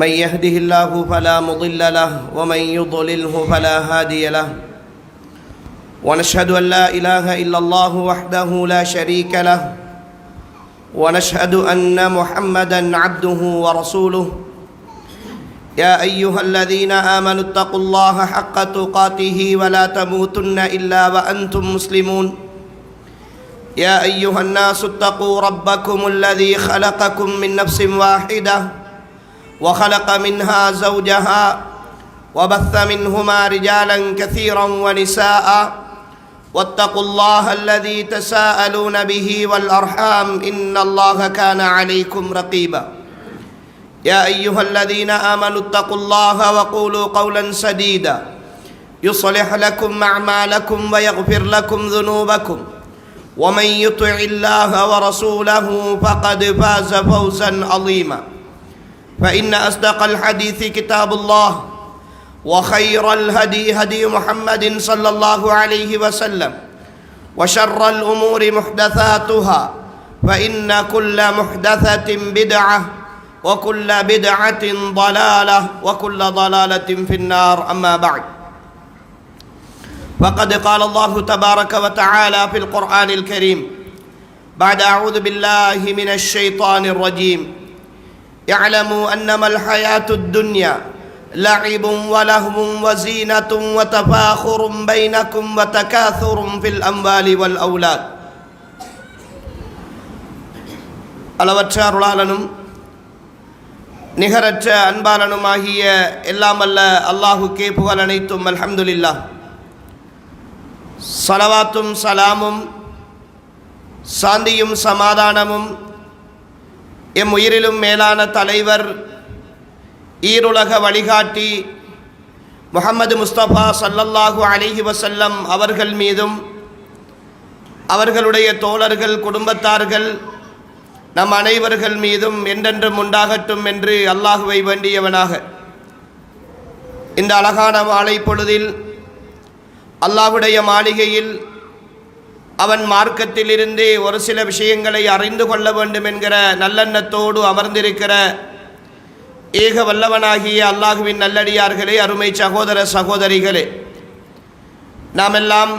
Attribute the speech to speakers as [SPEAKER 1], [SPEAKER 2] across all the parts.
[SPEAKER 1] من يهده الله فلا مضل له ومن يضلله فلا هادي له ونشهد أن لا إله إلا الله وحده لا شريك له ونشهد أن محمدا عبده ورسوله يا أيها الذين آمنوا اتقوا الله حق تقاته ولا تموتن إلا وأنتم مسلمون يا أيها الناس اتقوا ربكم الذي خلقكم من نفس واحدة وخلق منها زوجها وبث منهما رجالا كثيرا ونساء واتقوا الله الذي تساءلون به والأرحام إن الله كان عليكم رقيبا يا أيها الذين آمنوا اتقوا الله وقولوا قولا سديدا يصلح لكم أعمالكم ويغفر لكم ذنوبكم ومن يطع الله ورسوله فقد فاز فوزا عظيما فإن أصدق الحديث كتاب الله وخير الهدي هدي محمد صلى الله عليه وسلم وشر الأمور محدثاتها فإن كل محدثة بدعة وكل بدعة ضلالة وكل ضلالة في النار أما بعد فقد قال الله تبارك وتعالى في القرآن الكريم بعد أعوذ بالله من الشيطان الرجيم اعلموا أنما الحياة الدنيا لعب ولهو وزينة وتفاخر بينكم وتكاثر في الأموال والأولاد அளவற்ற அருளாளனும் நிகரற்ற அன்பாளனுமாகிய எல்லாமல்ல அல்லாஹுக்கே புகழ் அனைத்தும் அல்ஹம்துலில்லாஹ். ஸலவாத்தும் சலாமும் சாந்தியும் சமாதானமும் எம் உயிரிலும் மேலான தலைவர் ஈருலக வழிகாட்டி முஹம்மது முஸ்தபா ஸல்லல்லாஹு அலைஹி வஸல்லம் அவர்கள் மீதும் அவர்களுடைய தோழர்கள் குடும்பத்தார்கள் நம் அனைவர்கள் மீதும் என்றென்றும் உண்டாகட்டும் என்று அல்லாஹுவை வேண்டியவனாக இந்த அழகான மாலை பொழுதில் அல்லாஹுடைய மாளிகையில் அவன் மார்க்கத்திலிருந்து ஒரு சில விஷயங்களை அறிந்து கொள்ள வேண்டும் என்கிற நல்லெண்ணத்தோடு அமர்ந்திருக்கிற ஏக வல்லவனாகிய அல்லாஹுவின் நல்லடியார்களே, அருமை சகோதர சகோதரிகளே, நாம் எல்லாம்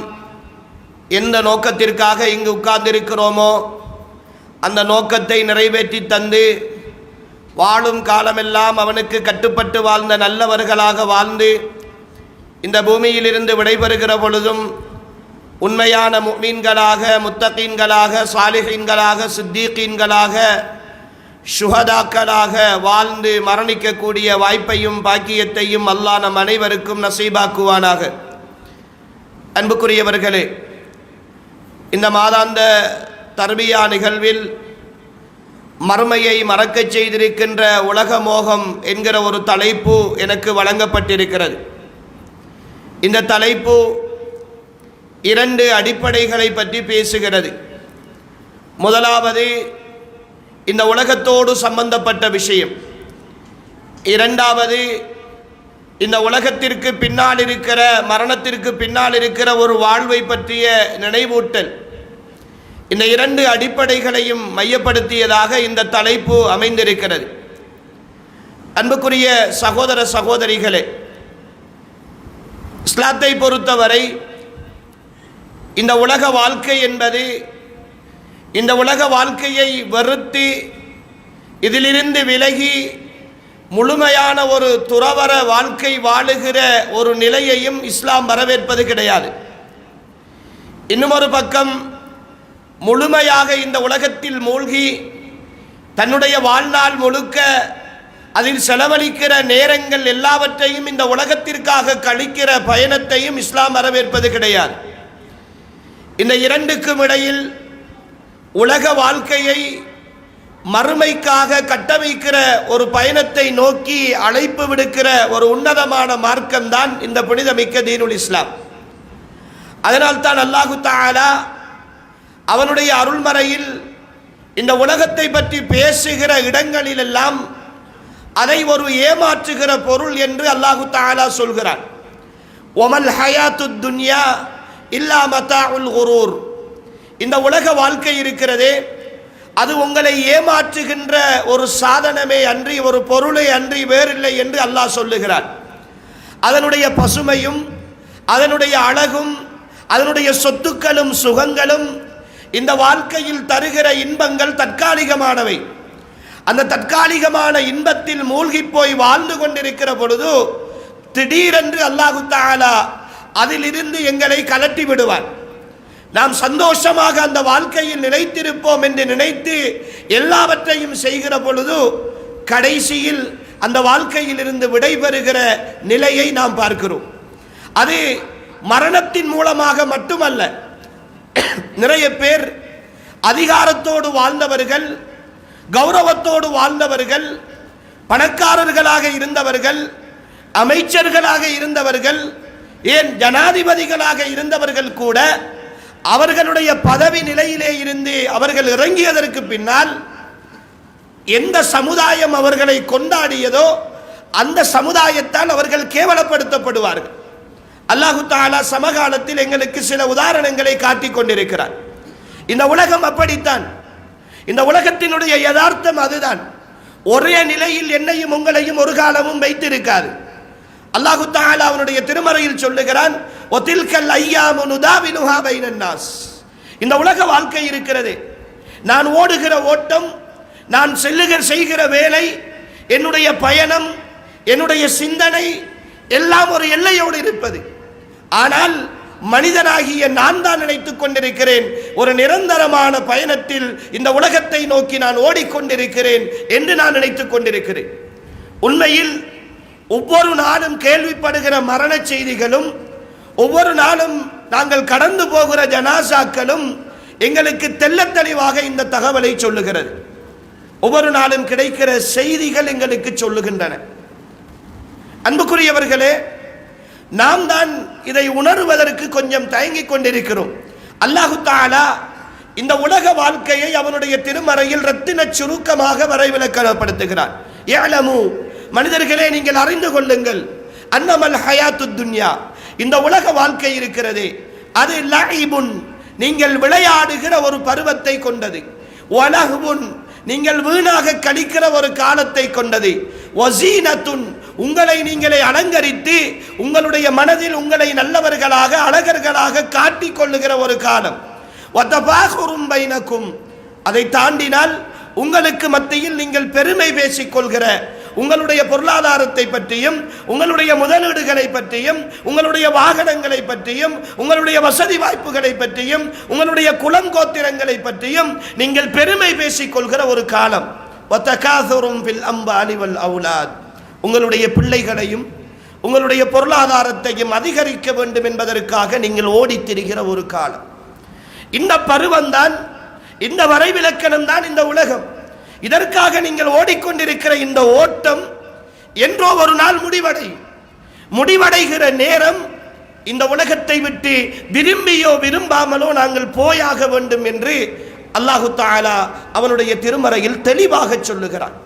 [SPEAKER 1] எந்த நோக்கத்திற்காக இங்கு உட்கார்ந்திருக்கிறோமோ அந்த நோக்கத்தை நிறைவேற்றி தந்து வாழும் காலமெல்லாம் அவனுக்கு கட்டுப்பட்டு வாழ்ந்த நல்லவர்களாக வாழ்ந்து இந்த பூமியிலிருந்து விடைபெறுகிற பொழுதும் உண்மையான முஃமின்களாக, முத்தகீன்களாக, சாலிஹீன்களாக, சித்தீகீன்களாக, ஷுஹதாக்களாக வாழ்ந்து மரணிக்கக்கூடிய வாய்ப்பையும் பாக்கியத்தையும் அல்லாஹ் நம் அனைவருக்கும் நசீபாக்குவானாக. அன்புக்குரியவர்களே, இந்த மாதாந்த தர்பியா நிகழ்வில் மறுமையை மறக்கச் செய்திருக்கின்ற உலக மோகம் என்கிற ஒரு தலைப்பு எனக்கு வழங்கப்பட்டிருக்கிறது. இந்த தலைப்பு இரண்டு அடிப்படைகளை பற்றி பேசுகிறது. முதலாவது இந்த உலகத்தோடு சம்பந்தப்பட்ட விஷயம். இரண்டாவது இந்த உலகத்திற்கு பின்னால் இருக்கிற, மரணத்திற்கு பின்னால் இருக்கிற ஒரு வாழ்வை பற்றிய நினைவூட்டல். இந்த இரண்டு அடிப்படைகளையும் மையப்படுத்தியதாக இந்த தலைப்பு அமைந்திருக்கிறது. அன்புக்குரிய சகோதர சகோதரிகளே, இஸ்லாத்தை பொறுத்தவரை இந்த உலக வாழ்க்கை என்பது, இந்த உலக வாழ்க்கையை வெறுத்து இதிலிருந்து விலகி முழுமையான ஒரு துறவற வாழ்க்கை வாழுகிற ஒரு நிலையையும் இஸ்லாம் வரவேற்பது கிடையாது. இன்னும் ஒரு பக்கம் முழுமையாக இந்த உலகத்தில் மூழ்கி தன்னுடைய வாழ்நாள் முழுக்க அதில் செலவழிக்கிற நேரங்கள் எல்லாவற்றையும் இந்த உலகத்திற்காக கழிக்கிற பயணத்தையும் இஸ்லாம் வரவேற்பது கிடையாது. இந்த இரண்டுக்கும் இடையில் உலக வாழ்க்கையை மறுமைக்காக கட்டமைக்கிற ஒரு பயணத்தை நோக்கி அழைப்பு விடுக்கிற ஒரு உன்னதமான மார்க்கம்தான் இந்த புனிதமிக்க தீனுல் இஸ்லாம். அதனால்தான் அல்லாஹு தஆலா அவனுடைய அருள்மறையில் இந்த உலகத்தை பற்றி பேசுகிற இடங்களிலெல்லாம் அதை ஒரு ஏமாற்றுகிற பொருள் என்று அல்லாஹு தஆலா சொல்கிறான். ஒமல் ஹயாத்துத் துன்யா இல்லா மதாஉல் குரூர். இந்த உலக வாழ்க்கை இருக்கிறதே அது உங்களை ஏமாற்றுகின்ற ஒரு சாதனமே அன்றி ஒரு பொருளை அன்றி வேறில்லை என்று அல்லாஹ் சொல்லுகிறார். அதனுடைய பசுமையும் அதனுடைய அழகும் அதனுடைய சொத்துக்களும் சுகங்களும் இந்த வாழ்க்கையில் தருகிற இன்பங்கள் தற்காலிகமானவை. அந்த தற்காலிகமான இன்பத்தில் மூழ்கி போய் வாழ்ந்து கொண்டிருக்கிற பொழுது திடீரென்று அல்லாஹு தஆலா அதிலிருந்து எங்களை கலட்டி விடுவார். நாம் சந்தோஷமாக அந்த வாழ்க்கையில் நிலைத்திருப்போம் என்று நினைத்து எல்லாவற்றையும் செய்கிற பொழுது கடைசியில் அந்த வாழ்க்கையில் இருந்து விடைபெறுகிற நிலையை நாம் பார்க்கிறோம். அது மரணத்தின் மூலமாக மட்டுமல்ல. நிறைய பேர் அதிகாரத்தோடு வாழ்ந்தவர்கள், கௌரவத்தோடு வாழ்ந்தவர்கள், பணக்காரர்களாக இருந்தவர்கள், அமைச்சர்களாக இருந்தவர்கள், ஏன் ஜனாதிபதிகளாக இருந்தவர்கள் கூட அவர்களுடைய பதவி நிலையிலே இருந்து அவர்கள் இறங்கியதற்கு பின்னால் எந்த சமுதாயம் அவர்களை கொண்டாடியதோ அந்த சமுதாயத்தால் அவர்கள் கேவலப்படுத்தப்படுவார்கள். அல்லாஹு தஆலா சமகாலத்தில் எங்களுக்கு சில உதாரணங்களை காட்டிக் கொண்டிருக்கிறார். இந்த உலகம் அப்படித்தான். இந்த உலகத்தினுடைய யதார்த்தம் அதுதான். ஒரே நிலையில் என்னையும் உங்களையும் ஒரு காலமும் வைத்திருக்காது. அல்லாஹு தஆலா அவனுடைய திருமறையில் சொல்லுகிறான், ஒதில்கல் ஐயாமு நுதாவிலுஹா பைனன் நாஸ். இந்த உலக வாழ்க்கை இருக்கிறது, நான் ஓடுகிற ஓட்டம், நான் செய்கிற வேலை, என்னுடைய பயணம், என்னுடைய சிந்தனை எல்லாம் ஒரு எல்லையோடு இருப்பது. ஆனால் மனிதனாகிய நான் தான் நினைத்துக் கொண்டிருக்கிறேன் ஒரு நிரந்தரமான பயணத்தில் இந்த உலகத்தை நோக்கி நான் ஓடிக்கொண்டிருக்கிறேன் என்று நான் நினைத்துக் கொண்டிருக்கிறேன். உண்மையில் ஒவ்வொரு நாளும் கேள்விப்படுகிற மரண செய்திகளும், ஒவ்வொரு நாளும் நாங்கள் கடந்து போகிற ஜனாசாக்களும் எங்களுக்கு தெள்ளத் தெளிவாக இந்த தகவலை சொல்லுகிறது. ஒவ்வொரு நாளும் கிடைக்கிற செய்திகள் எங்களுக்கு சொல்லுகின்றன. அன்புக்குரியவர்களே, நாம் தான் இதை உணர்வதற்கு கொஞ்சம் தயங்கிக் கொண்டிருக்கிறோம். அல்லாஹு தஆலா இந்த உலக வாழ்க்கையை அவனுடைய திருமறையில் ரத்தின சுருக்கமாக வரைவிலக்கணப்படுத்துகிறார். யஅலமு, மனிதர்களே நீங்கள் அறிந்து கொள்ளுங்கள், அன்னமல் ஹயாத்துத் துன்யா, இந்த உலக வாழ்க்கை இருக்கிறதே அது லஐபுன், நீங்கள் விளையாடுகிற ஒரு பருவத்தை கொண்டது, வலஹ்வுன், நீங்கள் வீணாக கழிக்கிற ஒரு காலத்தை கொண்டது, வஸீனத்துன், உங்களை நீங்களே அலங்கரித்து உங்களுடைய மனதில் உங்களை நல்லவர்களாக அழகர்களாக காட்டிக் கொள்ளுகிற ஒரு காலம், வதபாகுரும் பைனக்கும், அதை தாண்டினால் உங்களுக்கு மத்தியில் நீங்கள் பெருமை பேசிக் கொள்கிற உங்களுடைய பொருளாதாரத்தை பற்றியும் உங்களுடைய முதலீடுகளை பற்றியும் உங்களுடைய வாகனங்களை பற்றியும் உங்களுடைய வசதி வாய்ப்புகளை பற்றியும் உங்களுடைய குலங்கோத்திரங்களை பற்றியும் நீங்கள் பெருமை பேசிக் கொள்கிற ஒரு காலம். வதகாசுரும் ஃபில் அம்வாலி வல் அவுலாத், உங்களுடைய பிள்ளைகளையும் உங்களுடைய பொருளாதாரத்தையும் அதிகரிக்க வேண்டும் என்பதற்காக நீங்கள் ஓடித் திரிகிற ஒரு காலம். இந்த பருவம்தான், இந்த வரைவிலக்கணம் தான் இந்த உலகம். இதற்காக நீங்கள் ஓடிக்கொண்டிருக்கிற இந்த ஓட்டம் என்றோ ஒரு நாள் முடிவடைகிற நேரம் இந்த உலகத்தை விட்டு விரும்பியோ விரும்பாமலோ நாங்கள் போயாக வேண்டும் என்று அல்லாஹு தஆலா அவனுடைய திருமறையில் தெளிவாக சொல்லுகிறான்.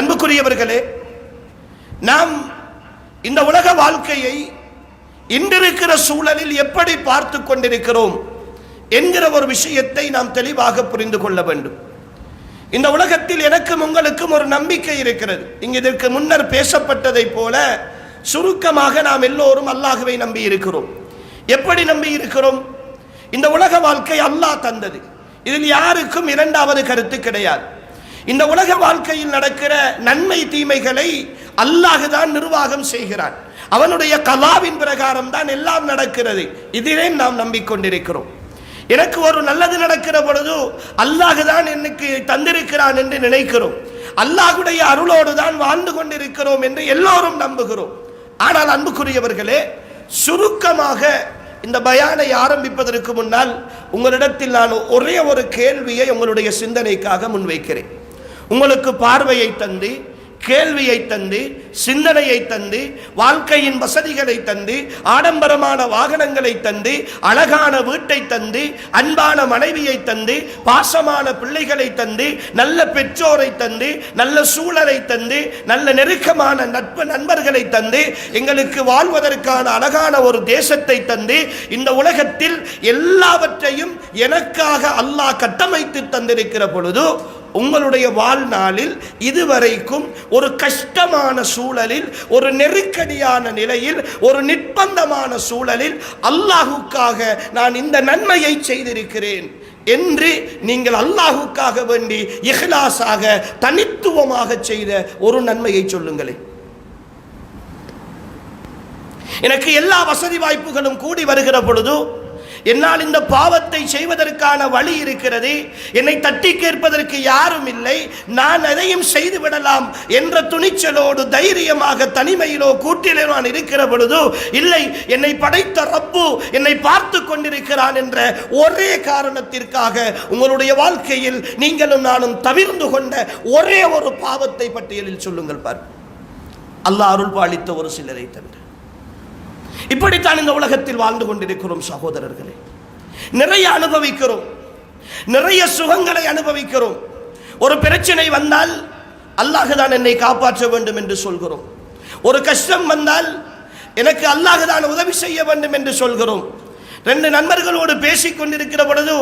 [SPEAKER 1] அன்புக்குரியவர்களே, நாம் இந்த உலக வாழ்க்கையை இன்றிருக்கிற சூழலில் எப்படி பார்த்து கொண்டிருக்கிறோம் என்கிற ஒரு விஷயத்தை நாம் தெளிவாக புரிந்து கொள்ள வேண்டும். இந்த உலகத்தில் எனக்கும் உங்களுக்கும் ஒரு நம்பிக்கை இருக்கிறது. இங்கு இதற்கு முன்னர் பேசப்பட்டதை போல சுருக்கமாக நாம் எல்லோரும் அல்லாஹ்வை நம்பி இருக்கிறோம். எப்படி நம்பி இருக்கிறோம்? இந்த உலக வாழ்க்கை அல்லாஹ் தந்தது, இதில் யாருக்கும் இரண்டாவது கருத்து கிடையாது. இந்த உலக வாழ்க்கையில் நடக்கிற நன்மை தீமைகளை அல்லாஹ் தான் நிர்வாகம் செய்கிறான். அவனுடைய கலாவின் பிரகாரம் தான் எல்லாம் நடக்கிறது. இதிலே நாம் நம்பிக்கொண்டிருக்கிறோம். எனக்கு ஒரு நல்லது நடக்கிற பொழுது அல்லாஹ் தான் எனக்கு தந்திருக்கிறான் என்று நினைக்கிறோம். அல்லாஹ்வுடைய அருளோடு தான் வாழ்ந்து கொண்டிருக்கிறோம் என்று எல்லோரும் நம்புகிறோம். ஆனால் அன்புக்குரியவர்களே, சுருக்கமாக இந்த பயானை ஆரம்பிப்பதற்கு முன்னால் உங்களிடத்தில் நான் ஒரே ஒரு கேள்வியை உங்களுடைய சிந்தனைக்காக முன்வைக்கிறேன். உங்களுக்கு பார்வையை தந்து கேள்வியை தந்து, சிந்தனையை தந்து, வாழ்க்கையின் வசதிகளை தந்து, ஆடம்பரமான வாகனங்களை தந்து, அழகான வீட்டை தந்து, அன்பான மனைவியை தந்து, பாசமான பிள்ளைகளை தந்து, நல்ல பெற்றோரை தந்து, நல்ல சூழலை தந்து, நல்ல நெருக்கமான நண்பர்களை தந்து, எங்களுக்கு வாழ்வதற்கான அழகான ஒரு தேசத்தை தந்து, இந்த உலகத்தில் எல்லாவற்றையும் எனக்காக அல்லாஹ் கட்டமைத்து தந்திருக்கிற பொழுது, உங்களுடைய வாழ்நாளில் இதுவரைக்கும் ஒரு கஷ்டமான சூழலில், ஒரு நெருக்கடியான நிலையில், ஒரு நிர்பந்தமான சூழலில் அல்லாஹுக்காக நான் இந்த நன்மையை செய்திருக்கிறேன் என்று நீங்கள் அல்லாஹுக்காக வேண்டி இஹ்லாஸாக தனித்துவமாக செய்த ஒரு நன்மையை சொல்லுங்களேன். எனக்கு எல்லா வசதி வாய்ப்புகளும் கூடி வருகிற பொழுது என்னால் இந்த பாவத்தை செய்வதற்கான வழி இருக்கிறது, என்னை தட்டி கேட்பதற்கு யாரும் இல்லை, நான் எதையும் செய்து விடலாம் என்ற துணிச்சலோடு தைரியமாக தனிமையிலோ கூட்டிலோ நான் இருக்கிற பொழுது, இல்லை என்னை படைத்த ரப்பு என்னை பார்த்து கொண்டிருக்கிறான் என்ற ஒரே காரணத்திற்காக உங்களுடைய வாழ்க்கையில் நீங்களும் நானும் தவிர்ந்து கொண்ட ஒரே ஒரு பாவத்தை பட்டியலில் சொல்லுங்கள் பார். அல்லாஹ் அருள் பாலித்த ஒரு சிலரை தவிர. இப்படித்தான் இந்த உலகத்தில் வாழ்ந்து கொண்டிருக்கிறோம் சகோதரர்களே. நிறைய அனுபவிக்கிறோம், நிறைய சுகங்களை அனுபவிக்கிறோம். ஒரு பிரச்சனை வந்தால் அல்லாஹ் தான் என்னை காப்பாற்ற வேண்டும் என்று சொல்கிறோம். ஒரு கஷ்டம் வந்தால் எனக்கு அல்லாஹ் தான் உதவி செய்ய வேண்டும் என்று சொல்கிறோம். ரெண்டு நண்பர்களோடு பேசிக் கொண்டிருக்கிற பொழுது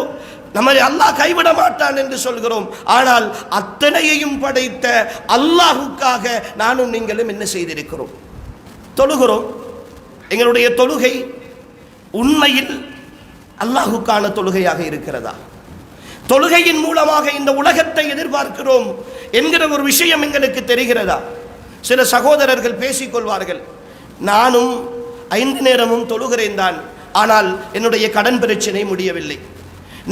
[SPEAKER 1] நம்மை அல்லாஹ் கைவிட மாட்டான் என்று சொல்கிறோம். ஆனால் அத்தனையையும் படைத்த அல்லாஹுக்காக நானும் நீங்களும் என்ன செய்திருக்கிறோம்? தொழுகிறோம். எங்களுடைய தொழுகை உண்மையில் அல்லாஹுக்கான தொழுகையாக இருக்கிறதா? தொழுகையின் மூலமாக இந்த உலகத்தை எதிர்பார்க்கிறோம் என்கிற ஒரு விஷயம் எங்களுக்கு தெரிகிறதா? சில சகோதரர்கள் பேசிக்கொள்வார்கள், நானும் 5 நேரமும் தொழுகிறேன் தான், ஆனால் என்னுடைய கடன் பிரச்சனை முடியவில்லை.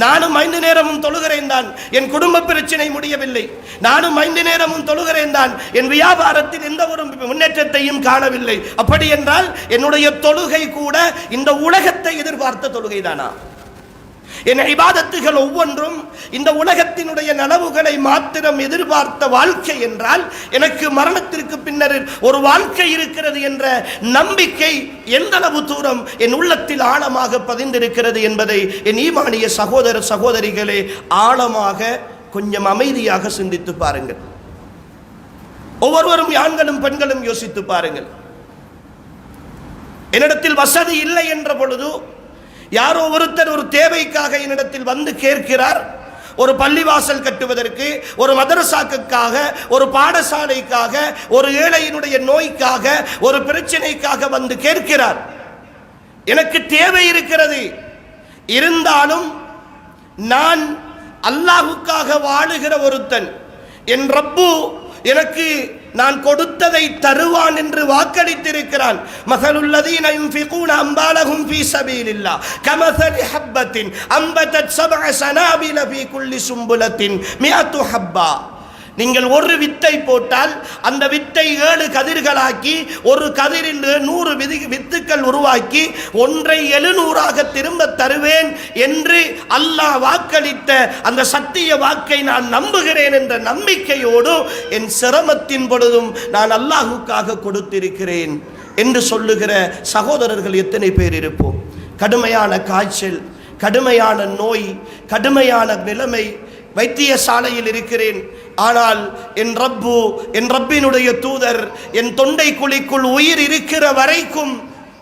[SPEAKER 1] நானும் 5 நேரமும் தொழுகிறேன் தான், என் குடும்ப பிரச்சனை முடியவில்லை. நானும் 5 நேரமும் தொழுகிறேன் தான், என் வியாபாரத்தில் எந்த ஒரு முன்னேற்றத்தையும் காணவில்லை. அப்படி என்றால் என்னுடைய தொழுகை கூட இந்த உலகத்தை எதிர்பார்த்த தொழுகை தானா? என் இபாதத்துகள் ஒவ்வொன்றும் இந்த உலகத்தினுடைய நலவுகளை மாத்திரம் எதிர்பார்த்த வாழ்க்கை என்றால், எனக்கு மரணத்திற்கு பின்னர் ஒரு வாழ்க்கை இருக்கிறது என்ற நம்பிக்கை எந்த அளவு தூரம் என் உள்ளத்தில் ஆழமாக பதிந்திருக்கிறது என்பதை என் ஈமானிய சகோதர சகோதரிகளே ஆழமாக கொஞ்சம் அமைதியாக சிந்தித்து பாருங்கள். ஒவ்வொருவரும் ஆண்களும் பெண்களும் யோசித்து பாருங்கள். என்னிடத்தில் வசதி இல்லை என்ற பொழுது யாரோ ஒருத்தர் ஒரு தேவைக்காக என்னிடத்தில் வந்து கேட்கிறார். ஒரு பள்ளிவாசல் கட்டுவதற்கு, ஒரு மதரசாக்காக, ஒரு பாடசாலைக்காக, ஒரு ஏழையினுடைய நோய்க்காக, ஒரு பிரச்சனைக்காக வந்து கேட்கிறார். எனக்கு தேவை இருக்கிறது, இருந்தாலும் நான் அல்லாஹுக்காக வாழுகிற ஒருத்தன், என் ரப்பு எனக்கு நான் கொடுத்ததை தருவான் என்று வாக்களித்திருக்கிறான். மஸலுல்லதீன யுன்ஃபிகூன அம்வாலஹும் ஃபீ ஸபீலில்லாஹ் கமஸலி ஹப்பத்தின் அம்பதத் சப்அ ஸனாபில ஃபீ குல்லி சும்புலத்தின் மிஅத்து ஹப்பா. நீங்கள் ஒரு வித்தை போட்டால் அந்த வித்தை 7 கதிர்களாக்கி, ஒரு கதிரில் 100 வித்துக்கள் உருவாக்கி ஒன்றை 700ஆக திரும்ப தருவேன் என்று அல்லாஹ் வாக்களித்த அந்த சத்திய வாக்கை நான் நம்புகிறேன் என்ற நம்பிக்கையோடு என் சிரமத்தின் பொழுதும் நான் அல்லாஹுக்காக கொடுத்திருக்கிறேன் என்று சொல்லுகிற சகோதரர்கள் எத்தனை பேர் இருப்போம்? கடுமையான காய்ச்சல், கடுமையான நோய், கடுமையான நிலைமை, வைத்தியசாலையில் இருக்கிறேன், ஆனால் என் ரப்பு, என் ரப்பினுடைய தூதர் என் தொண்டை குழிக்குள் உயிர் இருக்கிற வரைக்கும்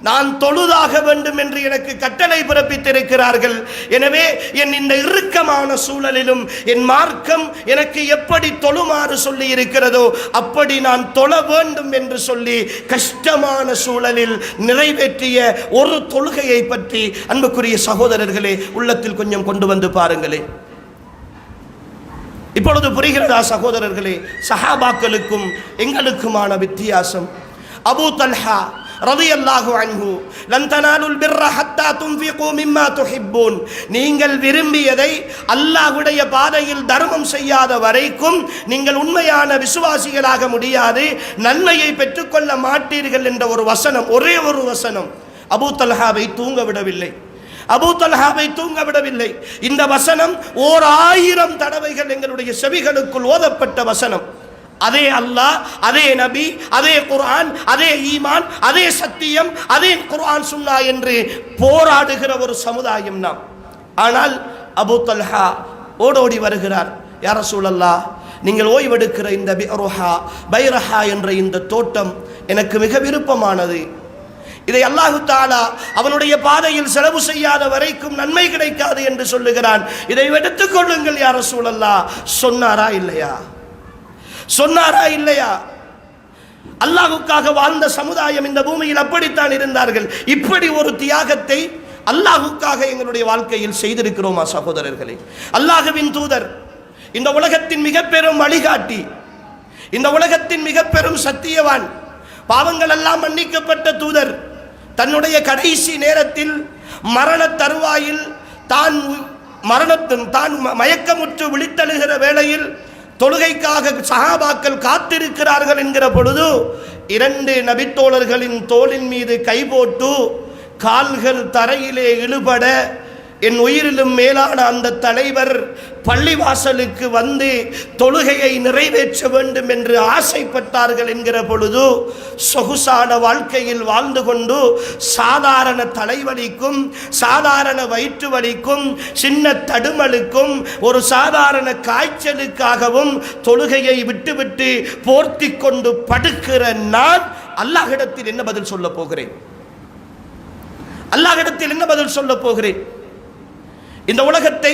[SPEAKER 1] நான் தொழுதாக வேண்டும் என்று எனக்கு கட்டளை பிறப்பித்திருக்கிறார்கள். எனவே என் இந்த இறுக்கமான சூழலிலும் என் மார்க்கம் எனக்கு எப்படி தொழுமாறு சொல்லி இருக்கிறதோ அப்படி நான் தொழ வேண்டும் என்று சொல்லி கஷ்டமான சூழலில் நிறைவேற்றிய ஒரு தொழுகையை பற்றி அன்புக்குரிய சகோதரர்களே உள்ளத்தில் கொஞ்சம் கொண்டு வந்து பாருங்களே. இப்பொழுது புரிகிறதா சகோதரர்களே சஹாபாக்களுக்கும் எங்களுக்குமான வித்தியாசம்? அபூ தல்ஹா ரலியல்லாஹு அன்ஹு, லன் தனாலுல் பிர்ர ஹத்தா துன்ஃபிகு மிம்மா துஹிப்பூன், நீங்கள் விரும்பியதை அல்லாஹ்வுடைய பாதையில் தர்மம் செய்யாத வரைக்கும் நீங்கள் உண்மையான விசுவாசிகளாக முடியாது, நன்மையை பெற்றுக்கொள்ள மாட்டீர்கள் என்ற ஒரு வசனம், ஒரே ஒரு வசனம் அபூ தல்ஹாவை தூங்க விடவில்லை. அபூ தல்ஹாவை தூங்க விடவில்லை. இந்த வசனம் 1000 தடவைகள் எங்களுடைய செவிகளுக்குள் ஓதப்பட்ட வசனம். அதே அல்லாஹ், அதே நபி, அதே குர்ஆன், அதே ஈமான், அதே சத்தியம், அதே குர்ஆன் சுன்னா என்று போராடுகிற ஒரு சமுதாயம் நாம். ஆனால் அபூ தல்ஹா ஓடோடி வருகிறார். யா ரசூலல்லாஹ், நீங்கள் ஓய்வெடுக்கிற இந்த பைரஹா என்ற இந்த தோட்டம் எனக்கு மிக விருப்பமானது. இதை அல்லாஹு தஆலா அவனுடைய பாதையில் செலவு செய்யாத வரைக்கும் நன்மை கிடைக்காது என்று சொல்லுகிறான். இதை எடுத்துக் கொள்ளுங்கள் யா ரசூலல்லாஹ். சொன்னாரா இல்லையா? சொன்னாரா இல்லையா? அல்லாஹ்வுக்காக வாழ்ந்த சமுதாயம் இந்த பூமியில் அப்படித்தான் இருந்தார்கள். இப்படி ஒரு தியாகத்தை அல்லாஹ்வுக்காக எங்களுடைய வாழ்க்கையில் செய்திருக்கிறோமா சகோதரர்களே? அல்லாஹ்வின் தூதர், இந்த உலகத்தின் மிக பெரும் வழிகாட்டி, இந்த உலகத்தின் மிக பெரும் சத்தியவான், பாவங்கள் எல்லாம் மன்னிக்கப்பட்ட தூதர், தன்னுடைய கடைசி நேரத்தில் மரண தருவாயில் தான் மயக்கமுற்று விழித்தழுகிற வேளையில் தொழுகைக்காக சஹாபாக்கள் காத்திருக்கிறார்கள் என்கிற பொழுது 2 நபித்தோழர்களின் தோளின் மீது கை போட்டு கால்கள் தரையிலே இழுபட என் உயிரிலும் மேலான அந்த தலைவர் பள்ளிவாசலுக்கு வந்து தொழுகையை நிறைவேற்ற வேண்டும் என்று ஆசைப்பட்டார்கள் என்கிற பொழுது சொகுசான வாழ்க்கையில் வாழ்ந்து கொண்டு சாதாரண தலைவலிக்கும், சாதாரண வயிற்று வலிக்கும், சின்ன தடுமலுக்கும், ஒரு சாதாரண காய்ச்சலுக்காகவும் தொழுகையை விட்டுவிட்டு போர்த்தி கொண்டு படுக்கிற நான் அல்லாஹ்விடத்தில் என்ன பதில் சொல்ல போகிறேன்? அல்லாஹ்விடத்தில் என்ன பதில் சொல்ல போகிறேன்? இந்த உலகத்தை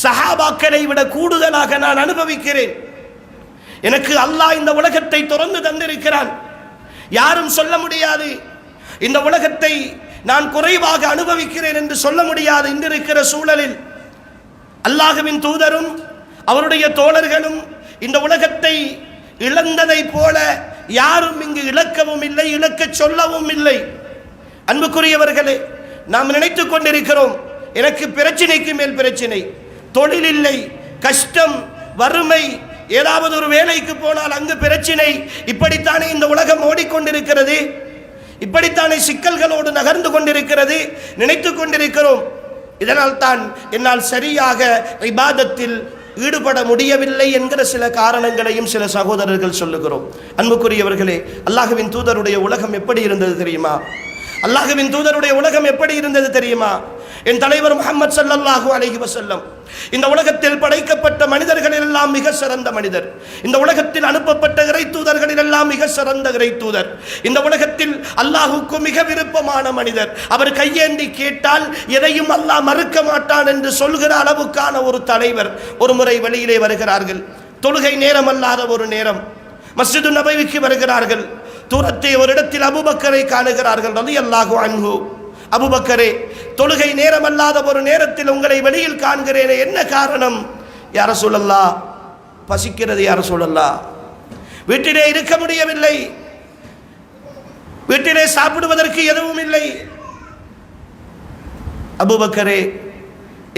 [SPEAKER 1] சஹாபாக்களை விட கூடுதலாக நான் அனுபவிக்கிறேன். எனக்கு அல்லாஹ் இந்த உலகத்தை திறந்து தந்திருக்கிறான். யாரும் சொல்ல முடியாது இந்த உலகத்தை நான் குறைவாக அனுபவிக்கிறேன் என்று சொல்ல முடியாது. இன்றிருக்கிற சூழலில் அல்லாஹ்வின் தூதரும் அவருடைய தோழர்களும் இந்த உலகத்தை இழந்ததை போல யாரும் இங்கு இழக்கவும் இல்லை, இழக்க சொல்லவும் இல்லை. அன்புக்குரியவர்களே, நாம் நினைத்துக் கொண்டிருக்கிறோம் எனக்கு பிரச்சனைக்கு மேல் பிரச்சனை, தொழில் இல்லை, கஷ்டம், வறுமை, ஏதாவது ஒரு வேலைக்கு போனால் அங்கு பிரச்சனை. இப்படித்தானே இந்த உலகம் ஓடிக்கொண்டிருக்கிறது, இப்படித்தானே சிக்கல்களோடு நகர்ந்து கொண்டிருக்கிறது, நினைத்துக் கொண்டிருக்கிறோம். இதனால் தான் என்னால் சரியாக இபாதத்தில் ஈடுபட முடியவில்லை என்கிற சில காரணங்களையும் சில சகோதரர்கள் சொல்லுகிறோம். அன்புக்குரியவர்களே, அல்லாஹ்வின் தூதருடைய உலகம் எப்படி இருந்தது தெரியுமா? அல்லாஹ்வின் தூதருடைய உலகம் எப்படி இருந்தது தெரியுமா? என் தலைவர் முஹம்மது ஸல்லல்லாஹு அலைஹி வஸல்லம் இந்த உலகத்தில் படைக்கப்பட்ட மனிதர்களில் எல்லாம் மிக சிறந்த மனிதர். இந்த உலகத்தில் அனுப்பப்பட்ட இறை தூதர்களில் எல்லாம் மிக சிறந்த இறை தூதர். இந்த உலகத்தில் அல்லாஹ்வுக்கு மிக விருப்பமான மனிதர். அவர் கையேந்தி கேட்டால் எதையும் அல்லாஹ் மறுக்க மாட்டான் என்று சொல்கிற அளவுக்கான ஒரு தலைவர். ஒரு முறை வெளியிலே வருகிறார்கள். தொழுகை நேரம் அல்லாத ஒரு நேரம் மஸ்ஜிது நபவிக்கு வருகிறார்கள். தூரத்தை ஒரு இடத்தில் அபூபக்கரை காணுகிறார்கள் ரலியல்லாஹு அன்ஹு. அபூபக்கரே, தொழுகை நேரம் அல்லாத ஒரு நேரத்தில் உங்களை வெளியில் காண்கிறேனே, என்ன காரணம்? யா ரசூலல்லாஹ், பசிக்கிறது யா ரசூலல்லாஹ், வீட்டிலே இருக்க முடியவில்லை, வீட்டிலே சாப்பிடுவதற்கு எதுவும் இல்லை. அபூபக்கரே,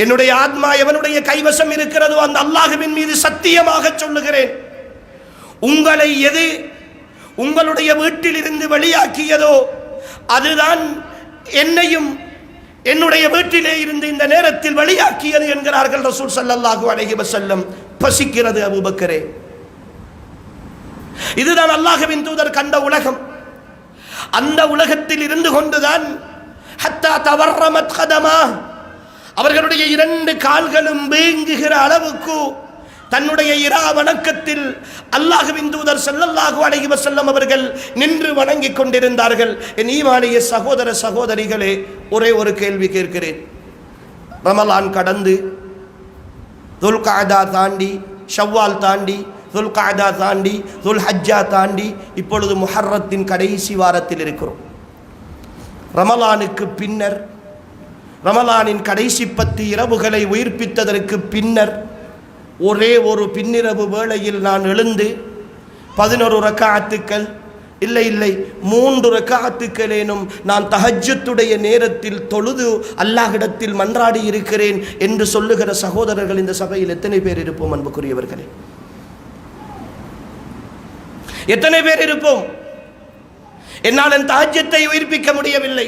[SPEAKER 1] என்னுடைய ஆத்மா எவனுடைய கைவசம் இருக்கிறதோ அந்த அல்லாஹ்வின் மீது சத்தியமாக சொல்லுகிறேன், உங்களை எது உங்களுடைய வீட்டில் இருந்து வெளியாக்கியதோ அதுதான் என்னையும் என்னுடைய வீட்டிலே இருந்து இந்த நேரத்தில் வெளியாக்கியது என்கிறார்கள் ரசூல் ஸல்லல்லாஹு அலைஹி வஸல்லம். பசிக்கிறது அபூபக்கரே. இதுதான் அல்லாஹ்வின் தூதர் கண்ட உலகம். அந்த உலகத்தில் இருந்து கொண்டுதான் ஹத்தா தவர்ரமத் கதமா, அவர்களுடைய 2 கால்களும் வீங்குகிற அளவுக்கு தன்னுடைய இரா வணக்கத்தில் அல்லாஹ்வின் தூதர் ஸல்லல்லாஹு அலைஹி வஸல்லம் அவர்கள் நின்று வணங்கிக் கொண்டிருந்தார்கள். என் ஈமானிய சகோதர சகோதரிகளே, ஒரே ஒரு கேள்வி கேட்கிறேன். ரமலான் கடந்து துல்காதா தாண்டி, ஷவ்வால் தாண்டி, துல்காதா தாண்டி, துல்ஹஜ்ஜா தாண்டி இப்பொழுது முஹர்ரத்தின் கடைசி வாரத்தில் இருக்கிறோம். ரமலானுக்கு பின்னர், ரமலானின் கடைசி 10 இரவுகளை உயிர்ப்பித்ததற்கு பின்னர் ஒரே ஒரு பின்னிரவு வேளையில் நான் எழுந்து 11 ரக்காத்துக்கள் இல்லை 3 ரக்காத்துக்களேனும் நான் தஹஜ்ஜுடைய நேரத்தில் தொழுது அல்லாஹ்விடத்தில் மன்றாடி இருக்கிறேன் என்று சொல்லுகிற சகோதரர்கள் இந்த சபையில் எத்தனை பேர் இருப்போம்? அன்புக்குரியவர்களே, எத்தனை பேர் இருப்போம்? என்னால் என் தஹஜ்ஜத்தை உயிர்ப்பிக்க முடியவில்லை,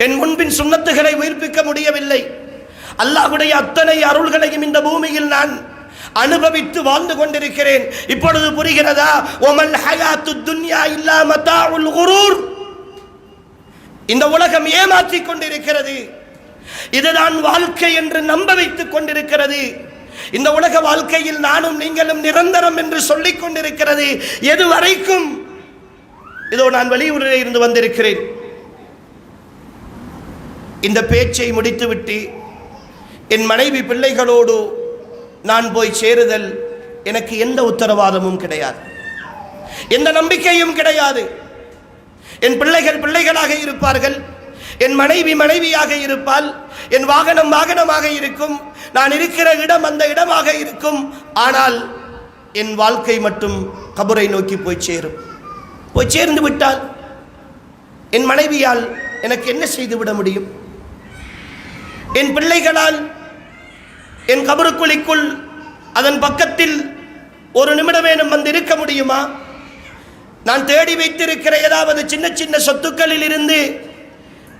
[SPEAKER 1] என் முன்பின் சுன்னத்துகளை உயிர்ப்பிக்க முடியவில்லை. அல்லாஹ்வுடைய அத்தனை அருள்களையும் இந்த பூமியில் நான் அனுபவித்து வாழ்ந்து கொண்டிருக்கிறேன். இப்பொழுது புரிகிறதா? ஒமல் ஹயாத்துத் துன்யா இல்லா மதாஉல் குரூர். இந்த உலகம் ஏமாற்றிக் கொண்டிருக்கிறது. இதுதான் வாழ்க்கை என்று நம்ப வைத்துக் கொண்டிருக்கிறது. இந்த உலக வாழ்க்கையில் நானும் நீங்களும் நிரந்தரம் என்று சொல்லிக் கொண்டிருக்கிறது. எது வரைக்கும்? இதோ நான் வெளியூரில் இருந்து வந்திருக்கிறேன். இந்த பேச்சை முடித்துவிட்டு என் மனைவி பிள்ளைகளோடு நான் போய் சேருதல் எனக்கு எந்த உத்தரவாதமும் கிடையாது, எந்த நம்பிக்கையும் கிடையாது. என் பிள்ளைகள் பிள்ளைகளாக இருப்பார்கள், என் மனைவி மனைவியாக இருப்பாள், என் வாகனம் வாகனமாக இருக்கும், நான் இருக்கிற இடம் அந்த இடமாக இருக்கும். ஆனால் என் வாழ்க்கை மட்டும் கபரை நோக்கி போய் சேரும். போய் சேர்ந்து விட்டால் என் மனைவியால் எனக்கு என்ன செய்து விட முடியும்? என் பிள்ளைகளால் என் கபருக்குழிக்குள் அதன் பக்கத்தில் ஒரு நிமிடமேனும் வந்து இருக்க முடியுமா? நான் தேடி வைத்திருக்கிற ஏதாவது சின்ன சின்ன சொத்துக்களில் இருந்து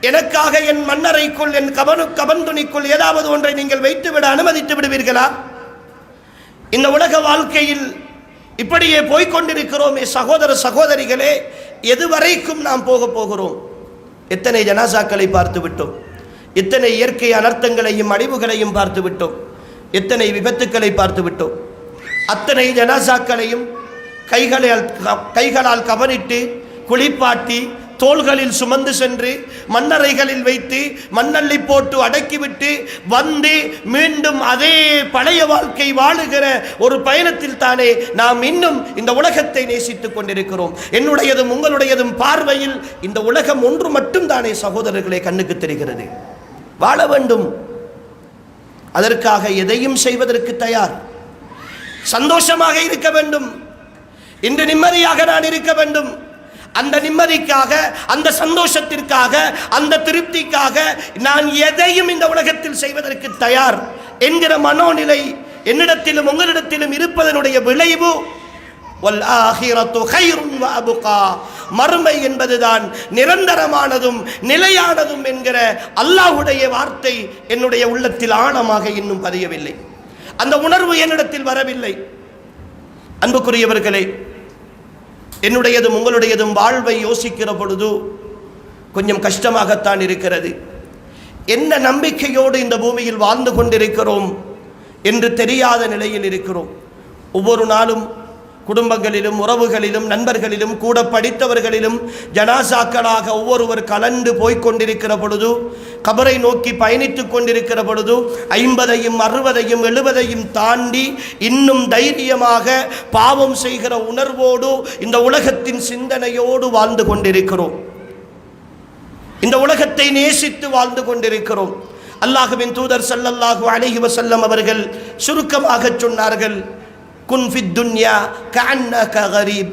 [SPEAKER 1] எனக்காக என் மண்ணறைக்குள் என் கபன் துணிக்குள் ஏதாவது ஒன்றை நீங்கள் வைத்துவிட அனுமதித்து விடுவீர்களா? இந்த உலக வாழ்க்கையில் இப்படியே போய்கொண்டிருக்கிறோமே சகோதர சகோதரிகளே. எதுவரைக்கும் நாம் போக போகிறோம்? எத்தனை ஜனாசாக்களை பார்த்து விட்டோம், எத்தனை இயற்கை அனர்த்தங்களையும் அழிவுகளையும் பார்த்து விட்டோம், எத்தனை விபத்துக்களை பார்த்து விட்டோம். அத்தனை ஜனாசாக்களையும் கைகளால் கவனிட்டு குளிப்பாட்டி தோள்களில் சுமந்து சென்று மண்ணறைகளில் வைத்து மண்ணள்ளி போட்டு அடக்கிவிட்டு வந்து மீண்டும் அதே பழைய வாழ்க்கை வாழுகிற ஒரு பயணத்தில் தானே நாம் இன்னும் இந்த உலகத்தை நேசித்துக் கொண்டிருக்கிறோம். என்னுடையதும் உங்களுடையதும் பார்வையில் இந்த உலகம் ஒன்று மட்டும் தானே சகோதரர்களே கண்ணுக்கு தெரிகிறது. வாழ வேண்டும், அதற்காக எதையும் செய்வதற்கு தயார். சந்தோஷமாக இருக்க வேண்டும், இன்று நிம்மதியாக நான் இருக்க வேண்டும். அந்த நிம்மதிக்காக, அந்த சந்தோஷத்திற்காக, அந்த திருப்திக்காக நான் எதையும் இந்த உலகத்தில் செய்வதற்கு தயார் என்கிற மனோநிலை என்னிடத்திலும் உங்களிடத்திலும் இருப்பதனுடைய விளைவு மறுமை என்பதுதான் நிரந்தரமானதும் நிலையானதும் என்கிற அல்லாஹ்வுடைய வார்த்தை என்னுடைய உள்ளத்தில் ஆழமாக இன்னும் பதியவில்லை. அந்த உணர்வு என்னிடத்தில் வரவில்லை. அன்புக்குரியவர்களே, என்னுடையதும் உங்களுடையதும் வாழ்வை யோசிக்கிற பொழுது கொஞ்சம் கஷ்டமாகத்தான் இருக்கிறது. என்ன நம்பிக்கையோடு இந்த பூமியில் வாழ்ந்து கொண்டிருக்கிறோம் என்று தெரியாத நிலையில் இருக்கிறோம். ஒவ்வொரு நாளும் குடும்பங்களிலும் உறவுகளிலும் நண்பர்களிலும் கூட படித்தவர்களிலும் ஜனாசாக்களாக ஒவ்வொருவர் கலந்து போய்கொண்டிருக்கிற பொழுது, கபரை நோக்கி பயணித்துக் கொண்டிருக்கிற பொழுது 50ஐயும் 60ஐயும் 70ஐயும் தாண்டி இன்னும் தைரியமாக பாவம் செய்கிற உணர்வோடு இந்த உலகத்தின் சிந்தனையோடு வாழ்ந்து கொண்டிருக்கிறோம். இந்த உலகத்தை நேசித்து வாழ்ந்து கொண்டிருக்கிறோம். அல்லாஹ்வின் தூதர் ஸல்லல்லாஹு அலைஹி வஸல்லம் அவர்கள் சுருக்கமாக சொன்னார்கள், குன் ஃபித் துன்யா கஅன்னக கரீப்.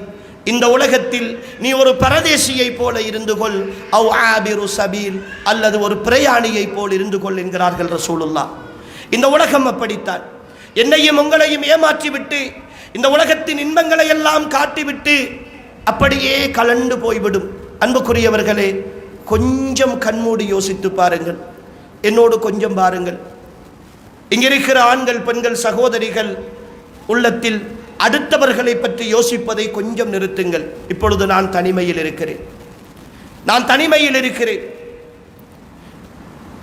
[SPEAKER 1] இந்த உலகத்தில் நீ ஒரு பரதேசியை போல இருந்து கொள், அவ் ஆபிரு சபீல், அல்லது ஒரு பிரயாணியை போல் இருந்து கொள் என்கிறார்கள் ரசூலுல்லாஹ். இந்த உலகம் அப்படித்தான். என்னையும் உங்களையும் ஏமாற்றிவிட்டு இந்த உலகத்தின் இன்பங்களை எல்லாம் காட்டிவிட்டு அப்படியே கலண்டு போய்விடும். அன்புக்குரியவர்களே, கொஞ்சம் கண்மூடி யோசித்து பாருங்கள், என்னோடு கொஞ்சம் பாருங்கள். இங்கிருக்கிற ஆண்கள் பெண்கள் சகோதரிகள் உள்ளத்தில் அடுத்தவர்களை பற்றி யோசிப்பதை கொஞ்சம் நிறுத்துங்கள். இப்பொழுது நான் தனிமையில் இருக்கிறேன்.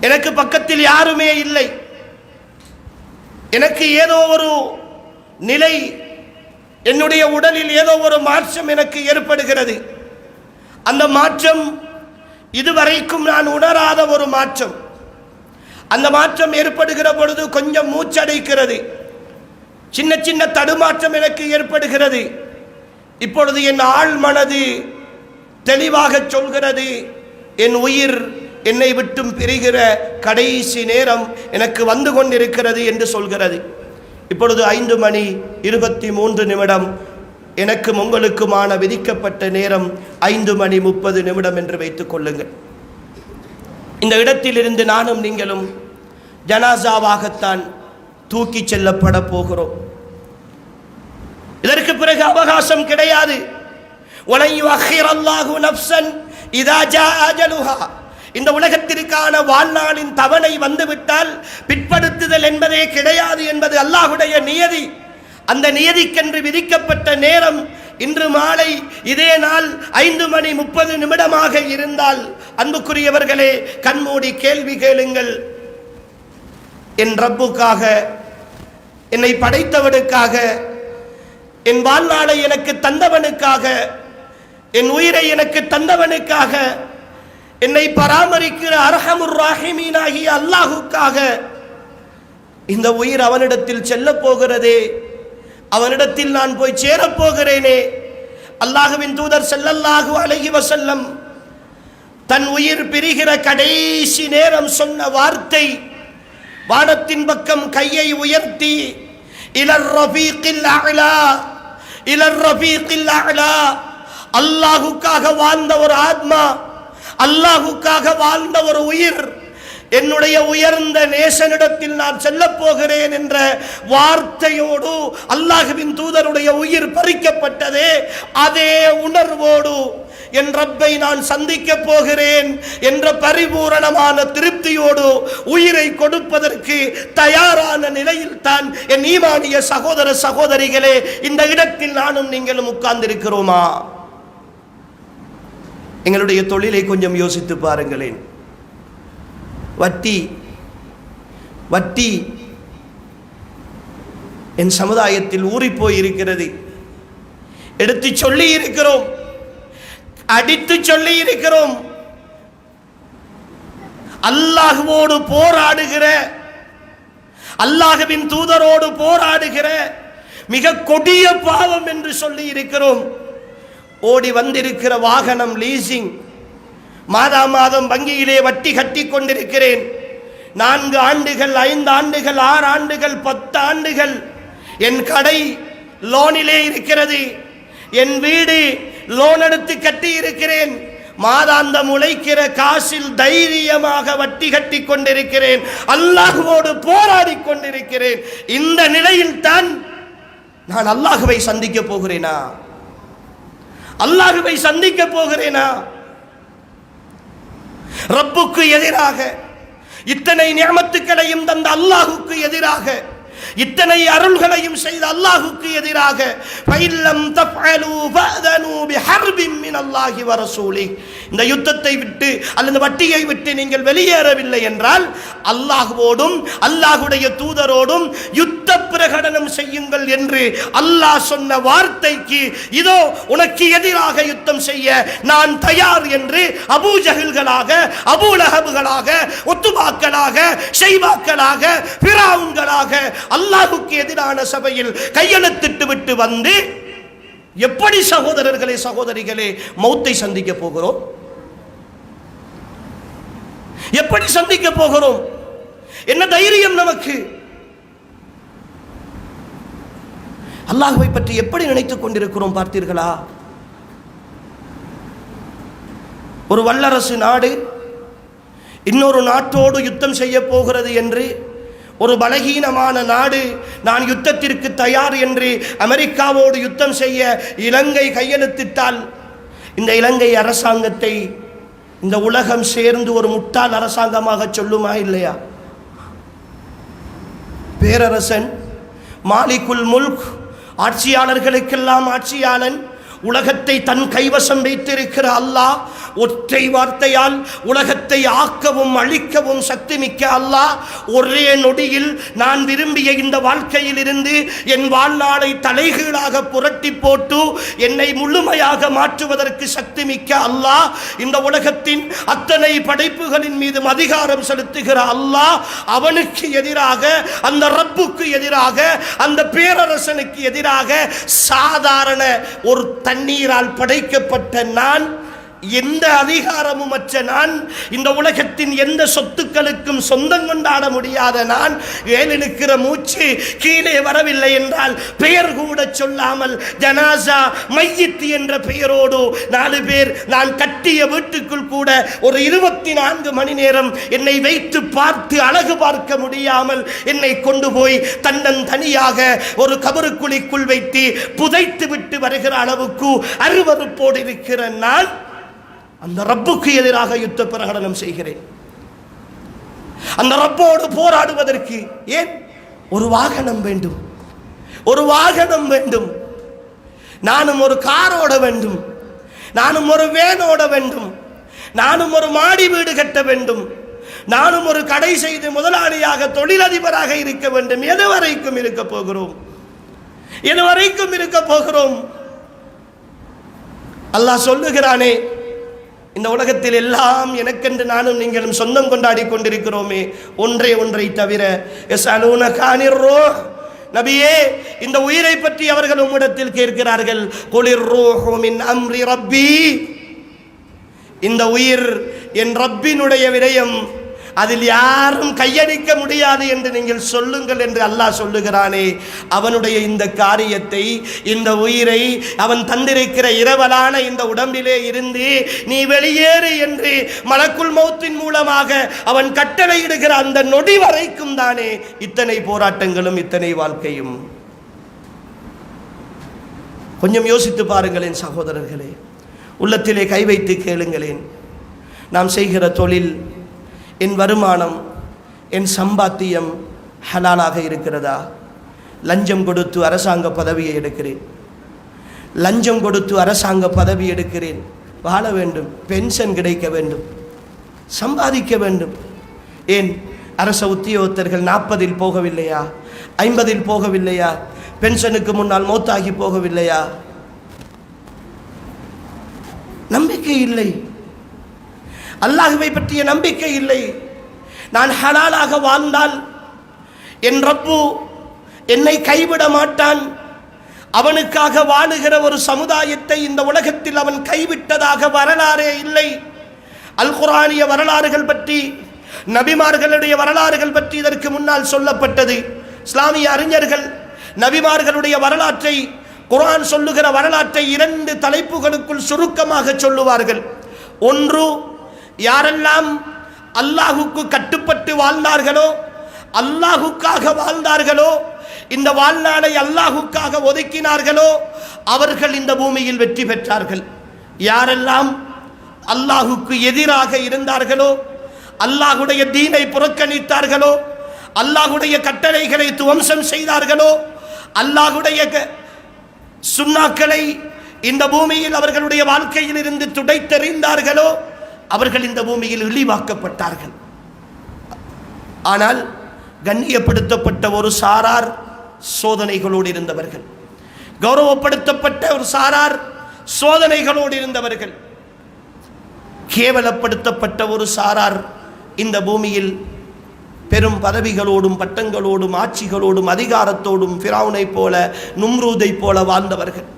[SPEAKER 1] எனக்கு பக்கத்தில் யாருமே இல்லை. எனக்கு ஏதோ ஒரு நிலை, என்னுடைய உடலில் ஏதோ ஒரு மாற்றம் எனக்கு ஏற்படுகிறது. அந்த மாற்றம் இதுவரைக்கும் நான் உணராத ஒரு மாற்றம். அந்த மாற்றம் ஏற்படுகிற பொழுது கொஞ்சம் மூச்சடைக்கிறது, சின்ன சின்ன தடுமாற்றம் எனக்கு ஏற்படுகிறது. இப்பொழுது என் ஆழ் மனது தெளிவாக சொல்கிறது, என் உயிர் என்னை விட்டும் பிரிகிற கடைசி நேரம் எனக்கு வந்து கொண்டிருக்கிறது என்று சொல்கிறது. இப்பொழுது 5:23 எனக்கும் உங்களுக்குமான விதிக்கப்பட்ட நேரம் 5:30 என்று வைத்துக் கொள்ளுங்கள். இந்த இடத்திலிருந்து நானும் நீங்களும் ஜனாசாவாகத்தான் தூக்கி செல்லப்பட போகிறோம். இதற்கு பிறகு அவகாசம் கிடையாது. இந்த உலகத்திற்கான வாழ்நாளின் தவணை வந்துவிட்டால் பிற்படுத்துதல் என்பதே கிடையாது என்பது அல்லாஹ்வுடைய நியதி. அந்த நியதிக்கென்று விதிக்கப்பட்ட நேரம் இன்று மாலை இதே நாள் 5:30 இருந்தால், அன்புக்குரியவர்களே, கண்மூடி கேள்வி கேளுங்கள். என் ரப்புக்காக, என்னை படைத்தவனுக்காக, என் வாழ்நாளை எனக்கு தந்தவனுக்காக, என் உயிரை எனக்கு தந்தவனுக்காக, என்னை பராமரிக்கிற அர்ஹமுர் ராஹிமீனாகிய அல்லாஹுக்காக இந்த உயிர் அவனிடத்தில் செல்ல போகிறதே, அவனிடத்தில் நான் போய் சேரப்போகிறேனே. அல்லாஹுவின் தூதர் ஸல்லல்லாஹு அலைஹி வஸல்லம் தன் உயிர் பிரிகிற கடைசி நேரம் சொன்ன வார்த்தை, வானத்தின் பக்கம் கையை உயர்த்தி, இலர் ரஃபீகில் அலா, இலர் ரஃபீகில் அலா. அல்லாஹுக்காக வாழ்ந்த ஒரு ஆத்மா, அல்லாஹுக்காக வாழ்ந்த ஒரு உயிர், என்னுடைய உயர்ந்த நேசனிடத்தில் நான் செல்ல போகிறேன் என்ற வார்த்தையோடு அல்லாஹ்வின் தூதருடைய உயிர் பறிக்கப்பட்டதே, அதே உணர்வோடு என் ரப்பை நான் சந்திக்க போகிறேன் என்ற பரிபூரணமான திருப்தியோடு உயிரை கொடுப்பதற்கு தயாரான நிலையில் தான் என் ஈமானிய சகோதர சகோதரிகளே இந்த இடத்தில் நானும் நீங்களும் உட்கார்ந்திருக்கிறோமா? எங்களுடைய தொழிலை கொஞ்சம் யோசித்து பாருங்களேன். வட்டி வட்டி என் சமுதாயத்தில் ஊறி போயிருக்கிறது. எடுத்து சொல்லி இருக்கிறோம், அடித்து சொல்லி இருக்கிறோம். அல்லாஹ்வோடு போராடுகிற, அல்லாஹ்வின் தூதரோடு போராடுகிற மிக கொடிய பாவம் என்று சொல்லி இருக்கிறோம். ஓடி வந்திருக்கிற வாகனம் லீசிங், மாதா மாதம் வங்கியிலே வட்டி கட்டி கொண்டிருக்கிறேன். 4 ஆண்டுகள், 5 ஆண்டுகள், 6 ஆண்டுகள், 10 ஆண்டுகள் என் கடை லோனிலே இருக்கிறது. என் வீடு லோன் எடுத்து கட்டி இருக்கிறேன். மாதாந்தம் உழைக்கிற காசில் தைரியமாக வட்டி கட்டி கொண்டிருக்கிறேன். அல்லாஹ்வோடு போராடி கொண்டிருக்கிறேன். இந்த நிலையில் தான் நான் அல்லாஹ்வை சந்திக்க போகிறேனா? அல்லாஹ்வை சந்திக்க போகிறேனா? ரப்புக்கு எதிராக இத்தனை நியமத்துக்களையும் தந்த அல்லாஹுக்கு எதிராக, இத்தனை அருள்களையும் செய்த அல்லாஹுக்கு எதிராக, ஃபைல்லம் தஃஅலு ஃபஅதனு பிஹர்பின் மினல்லாஹி வ ரசூலிஹி, இந்த யுத்தத்தை விட்டு அல்லது வட்டியை விட்டு நீங்கள் வெளியேறவில்லை என்றால் அல்லாஹ்வோடும் அல்லாஹ்வுடைய தூதரோடும் யுத்த பிரகடனம் செய்யுங்கள் என்று அல்லாஹ் சொன்ன வார்த்தைக்கு இதோ உனக்கு எதிராக யுத்தம் செய்ய நான் தயார் என்று அபூ ஜஹல்களாக, அபூ லஹப்களாக, உத்துபாக்களாக, ஷைபாக்களாக, ஃபிரௌன்களாக அல்லாஹ்வுக்கு எதிரான சபையில் கையெழுத்திட்டு விட்டு வந்து எப்படி சகோதரர்களே சகோதரிகளே மௌத்தை சந்திக்க போகிறோம்? எப்படி சந்திக்க போகிறோம்? என்ன தைரியம் நமக்கு? அல்லாஹ்வை பற்றி எப்படி நினைத்துக் கொண்டிருக்கிறோம் பார்த்தீர்களா? ஒரு வல்லரசு நாடு இன்னொரு நாட்டோடு யுத்தம் செய்ய போகிறது என்று, ஒரு பலகீனமான நாடு நான் யுத்தத்திற்கு தயார் என்று அமெரிக்காவோடு யுத்தம் செய்ய இலங்கை கையெழுத்திட்டால், இந்த இலங்கை அரசாங்கத்தை இந்த உலகம் சேர்ந்து ஒரு முட்டாள் அரசாங்கமாக சொல்லுமா இல்லையா? பேரரசன், மாலிகுல் முல்க், ஆட்சியாளர்களுக்கெல்லாம் ஆட்சியாளன், உலகத்தை தன் கைவசம் வைத்திருக்கிற அல்லாஹ் ஒற்றை வார்த்தையால் உலகத்தை ஆக்கவும் அழிக்கவும் சக்தி மிக்க அல்லாஹ் ஒரே நொடியில் நான் விரும்பிய இந்த வாழ்க்கையில் இருந்து என் வாழ்நாளை தலைகீழாக புரட்டி போட்டு என்னை முழுமையாக மாற்றுவதற்கு சக்தி மிக்க அல்லாஹ், இந்த உலகத்தின் அத்தனை படைப்புகளின் மீது அதிகாரம் செலுத்துகிற அல்லாஹ், அவனுக்கு எதிராக, அந்த ரப்புக்கு எதிராக, அந்த பேரரசனுக்கு எதிராக சாதாரண ஒரு தண்ணீரால் படைக்கப்பட்ட நான், எந்த அதிகாரமும் அற்ற நான், இந்த உலகத்தின் எந்த சொத்துக்களுக்கும் சொந்தம் கொண்டாட முடியாத நான், ஏழுக்கிற மூச்சு கீழே வரவில்லை என்றால் பெயர் கூட சொல்லாமல் ஜனாசா மையித் என்ற பெயரோடு 4 பேர் நான் கட்டிய வீட்டுக்குள் கூட ஒரு 24 மணி நேரம் என்னை வைத்து பார்த்து அழகு பார்க்க முடியாமல் என்னை கொண்டு போய் தன்னந்தனியாக ஒரு கபருக்குழிக்குள் வைத்து புதைத்து விட்டு வருகிற அளவுக்கு அருவருப்போடு இருக்கிற நான் அந்த ரப்புக்கு எதிராக யுத்த பிரகடனம் செய்கிறேன். அந்த ரப்போடு போராடுவதற்கு ஏன் ஒரு வாகனம் வேண்டும், ஒரு வாகனம் வேண்டும், நானும் ஒரு கார் ஓட வேண்டும், நானும் ஒரு வேன் ஓட வேண்டும், நானும் ஒரு மாடி வீடு கட்ட வேண்டும், நானும் ஒரு கடை செய்து முதலாளியாக தொழிலதிபராக இருக்க வேண்டும். எது வரைக்கும் இருக்க போகிறோம்? எது வரைக்கும் இருக்க போகிறோம்? அல்லாஹ் சொல்லுகிறானே, இந்த உலகத்தில் எல்லாம் எனக்கென்று நானும் நீங்களும் சொந்தம் கொண்டாடி கொண்டிருக்கிறோமே, ஒன்றை தவிர. நபியே, இந்த உயிரை பற்றி அவர்கள் உம்மிடத்தில் கேட்கிறார்கள். குலிர் ரூஹு மின் அம்ரி ரப்பி, இந்த உயிர் என் ரப்பினுடைய விடயம், அதில் யாரும் கையடிக்க முடியாது என்று நீங்கள் சொல்லுங்கள் என்று அல்லாஹ் சொல்லுகிறானே. அவனுடைய இந்த காரியத்தை, இந்த உயிரை அவன் தந்திருக்கிற இரவலான இந்த உடம்பிலே இருந்து நீ வெளியேறு என்று மலக்குல் மௌத்தின் மூலமாக அவன் கட்டளையிடுகிற அந்த நொடி வரைக்கும் தானே இத்தனை போராட்டங்களும் இத்தனை வாழ்க்கையும். கொஞ்சம் யோசித்து பாருங்களேன் சகோதரர்களே, உள்ளத்திலே கை வைத்து கேளுங்களேன். நாம் செய்கிற தொழில், என் வருமானம், என் சம்பாத்தியம் ஹலாலாக இருக்கிறதா? லஞ்சம் கொடுத்து அரசாங்க பதவியை எடுக்கிறேன், லஞ்சம் கொடுத்து அரசாங்க பதவி எடுக்கிறேன், வாழ வேண்டும், பென்ஷன் கிடைக்க வேண்டும், சம்பாதிக்க வேண்டும். ஏன் அரச உத்தியோகத்தர்கள் 40 போகவில்லையா? 50 போகவில்லையா? பென்ஷனுக்கு முன்னால் மௌத்தாகி போகவில்லையா? நம்பிக்கை இல்லை, அல்லாஹ்வை பற்றிய நம்பிக்கை இல்லை. நான் ஹலாலாக வாழ்ந்தால் என் ரப்பு என்னை கைவிட மாட்டான். அவனுக்காக வாழுகிற ஒரு சமுதாயத்தை இந்த உலகத்தில் அவன் கைவிட்டதாக வரலாறே இல்லை. அல் குர்ஆனிய வரலாறுகள் பற்றி, நபிமார்களுடைய வரலாறுகள் பற்றி இதற்கு முன்னால் சொல்லப்பட்டது. இஸ்லாமிய அறிஞர்கள் நபிமார்களுடைய வரலாற்றை, குர்ஆன் சொல்லுகிற வரலாற்றை 2 தலைப்புகளுக்குள் சுருக்கமாக சொல்லுவார்கள். ஒன்று, யாரெல்லாம் அல்லாஹுக்கு கட்டுப்பட்டு வாழ்ந்தார்களோ, அல்லாஹுக்காக வாழ்ந்தார்களோ, இந்த வாழ்நாளை அல்லாஹுக்காக ஒதுக்கினார்களோ, அவர்கள் இந்த பூமியில் வெற்றி பெற்றார்கள். யாரெல்லாம் அல்லாஹுக்கு எதிராக இருந்தார்களோ, அல்லாஹுடைய தீனை புறக்கணித்தார்களோ, அல்லாஹுடைய கட்டளைகளை துவம்சம் செய்தார்களோ, அல்லாஹுடைய சுன்னாக்களை இந்த பூமியில் அவர்களுடைய வாழ்க்கையில் இருந்து துடைத்தெறிந்தார்களோ, அவர்கள் இந்த பூமியில் இழிவாக்கப்பட்டார்கள். ஆனால் கண்ணியப்படுத்தப்பட்ட ஒரு சாரார் சோதனைகளோடு இருந்தவர்கள், கௌரவப்படுத்தப்பட்ட ஒரு சாரார் சோதனைகளோடு இருந்தவர்கள், கேவலப்படுத்தப்பட்ட ஒரு சாரார் இந்த பூமியில் பெரும் பதவிகளோடும் பட்டங்களோடும் ஆட்சிகளோடும் அதிகாரத்தோடும் ஃபிரௌனை போல, நும்ரூதை போல வாழ்ந்தவர்கள்.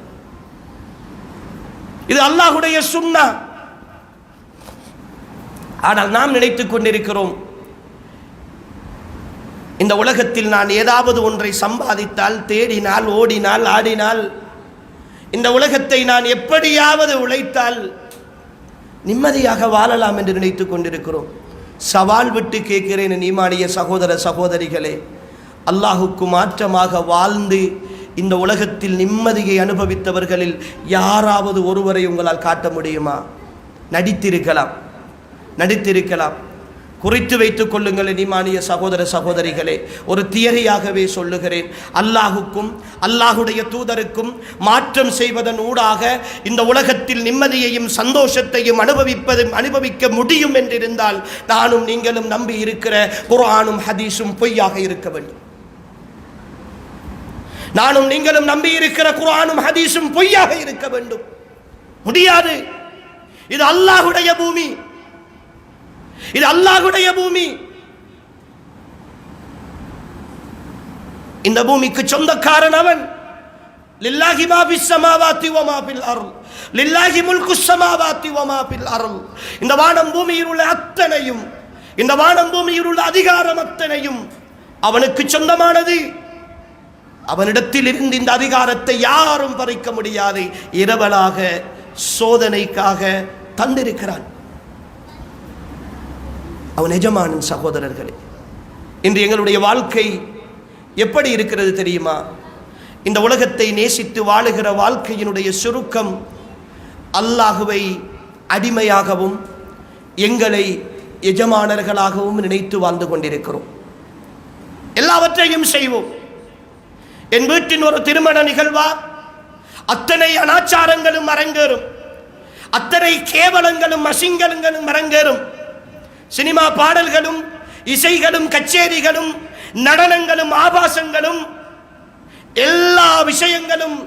[SPEAKER 1] இது அல்லாஹ்வுடைய சுன்னா. ஆனால் நாம் நினைத்துக் கொண்டிருக்கிறோம், இந்த உலகத்தில் நான் ஏதாவது ஒன்றை சம்பாதித்தால், தேடினால், ஓடினால், ஆடினால், இந்த உலகத்தை நான் எப்படியாவது உழைத்தால் நிம்மதியாக வாழலாம் என்று நினைத்துக் கொண்டிருக்கிறோம். சவால் விட்டு கேட்கிறேன் என் ஈமானிய சகோதர சகோதரிகளே, அல்லாஹுக்கு மாற்றமாக வாழ்ந்து இந்த உலகத்தில் நிம்மதியை அனுபவித்தவர்களில் யாராவது ஒருவரை உங்களால் காட்ட முடியுமா? நடித்திருக்கலாம். குறித்து வைத்துக் கொள்ளுங்கள் ஈமானிய சகோதர சகோதரிகளே. ஒரு தியரியாகவே சொல்லுகிறேன், அல்லாஹுக்கும் அல்லாஹுடைய தூதருக்கும் மாற்றம் செய்வதன் ஊடாக இந்த உலகத்தில் நிம்மதியையும் சந்தோஷத்தையும் அனுபவிக்க முடியும் என்றிருந்தால், நானும் நீங்களும் நம்பி இருக்கிற குர்ஆனும் ஹதீஸும் பொய்யாக இருக்க வேண்டும். நானும் நீங்களும் நம்பி இருக்கிற குர்ஆனும் ஹதீஸும் பொய்யாக இருக்க வேண்டும். முடியாது. இது அல்லாஹுடைய பூமி, இது அல்லாஹ்வுடைய பூமி. இந்த பூமிக்கு சொந்தக்காரன் அவன். லில்லாஹி மா ஃபிஸ் ஸமாவாத்தி வ மா ஃபில் அர்ள், லில்லாஹி முல்கு ஸமாவாத்தி வ மா ஃபில் அர்ள். இந்த வானம் பூமியில் உள்ள அத்தனையும், இந்த வானம் பூமியில் உள்ள அதிகாரம் அத்தனையும் அவனுக்கு சொந்தமானது. அவனிடத்தில் இருந்து இந்த அதிகாரத்தை யாரும் பறிக்க முடியாது. இரவலாக சோதனைக்காக தந்திருக்கிறான். அவன் எஜமானன். சகோதரர்களே, இன்று எங்களுடைய வாழ்க்கை எப்படி இருக்கிறது தெரியுமா? இந்த உலகத்தை நேசித்து வாழுகிற வாழ்க்கையினுடைய சுருக்கம், அல்லாஹுவை அடிமையாகவும் எங்களை எஜமானர்களாகவும் நினைத்து வாழ்ந்து கொண்டிருக்கிறோம். எல்லாவற்றையும் செய்வோம், என் வீட்டின் ஒரு திருமண நிகழ்வா, அத்தனை அனாச்சாரங்களும் அரங்கேறும், அத்தனை கேவலங்களும் அசிங்கங்களும் அரங்கேறும். சினிமா பாடல்களும் இசைகளும் கச்சேரிகளும் நடனங்களும் ஆபாசங்களும் எல்லா விஷயங்களும்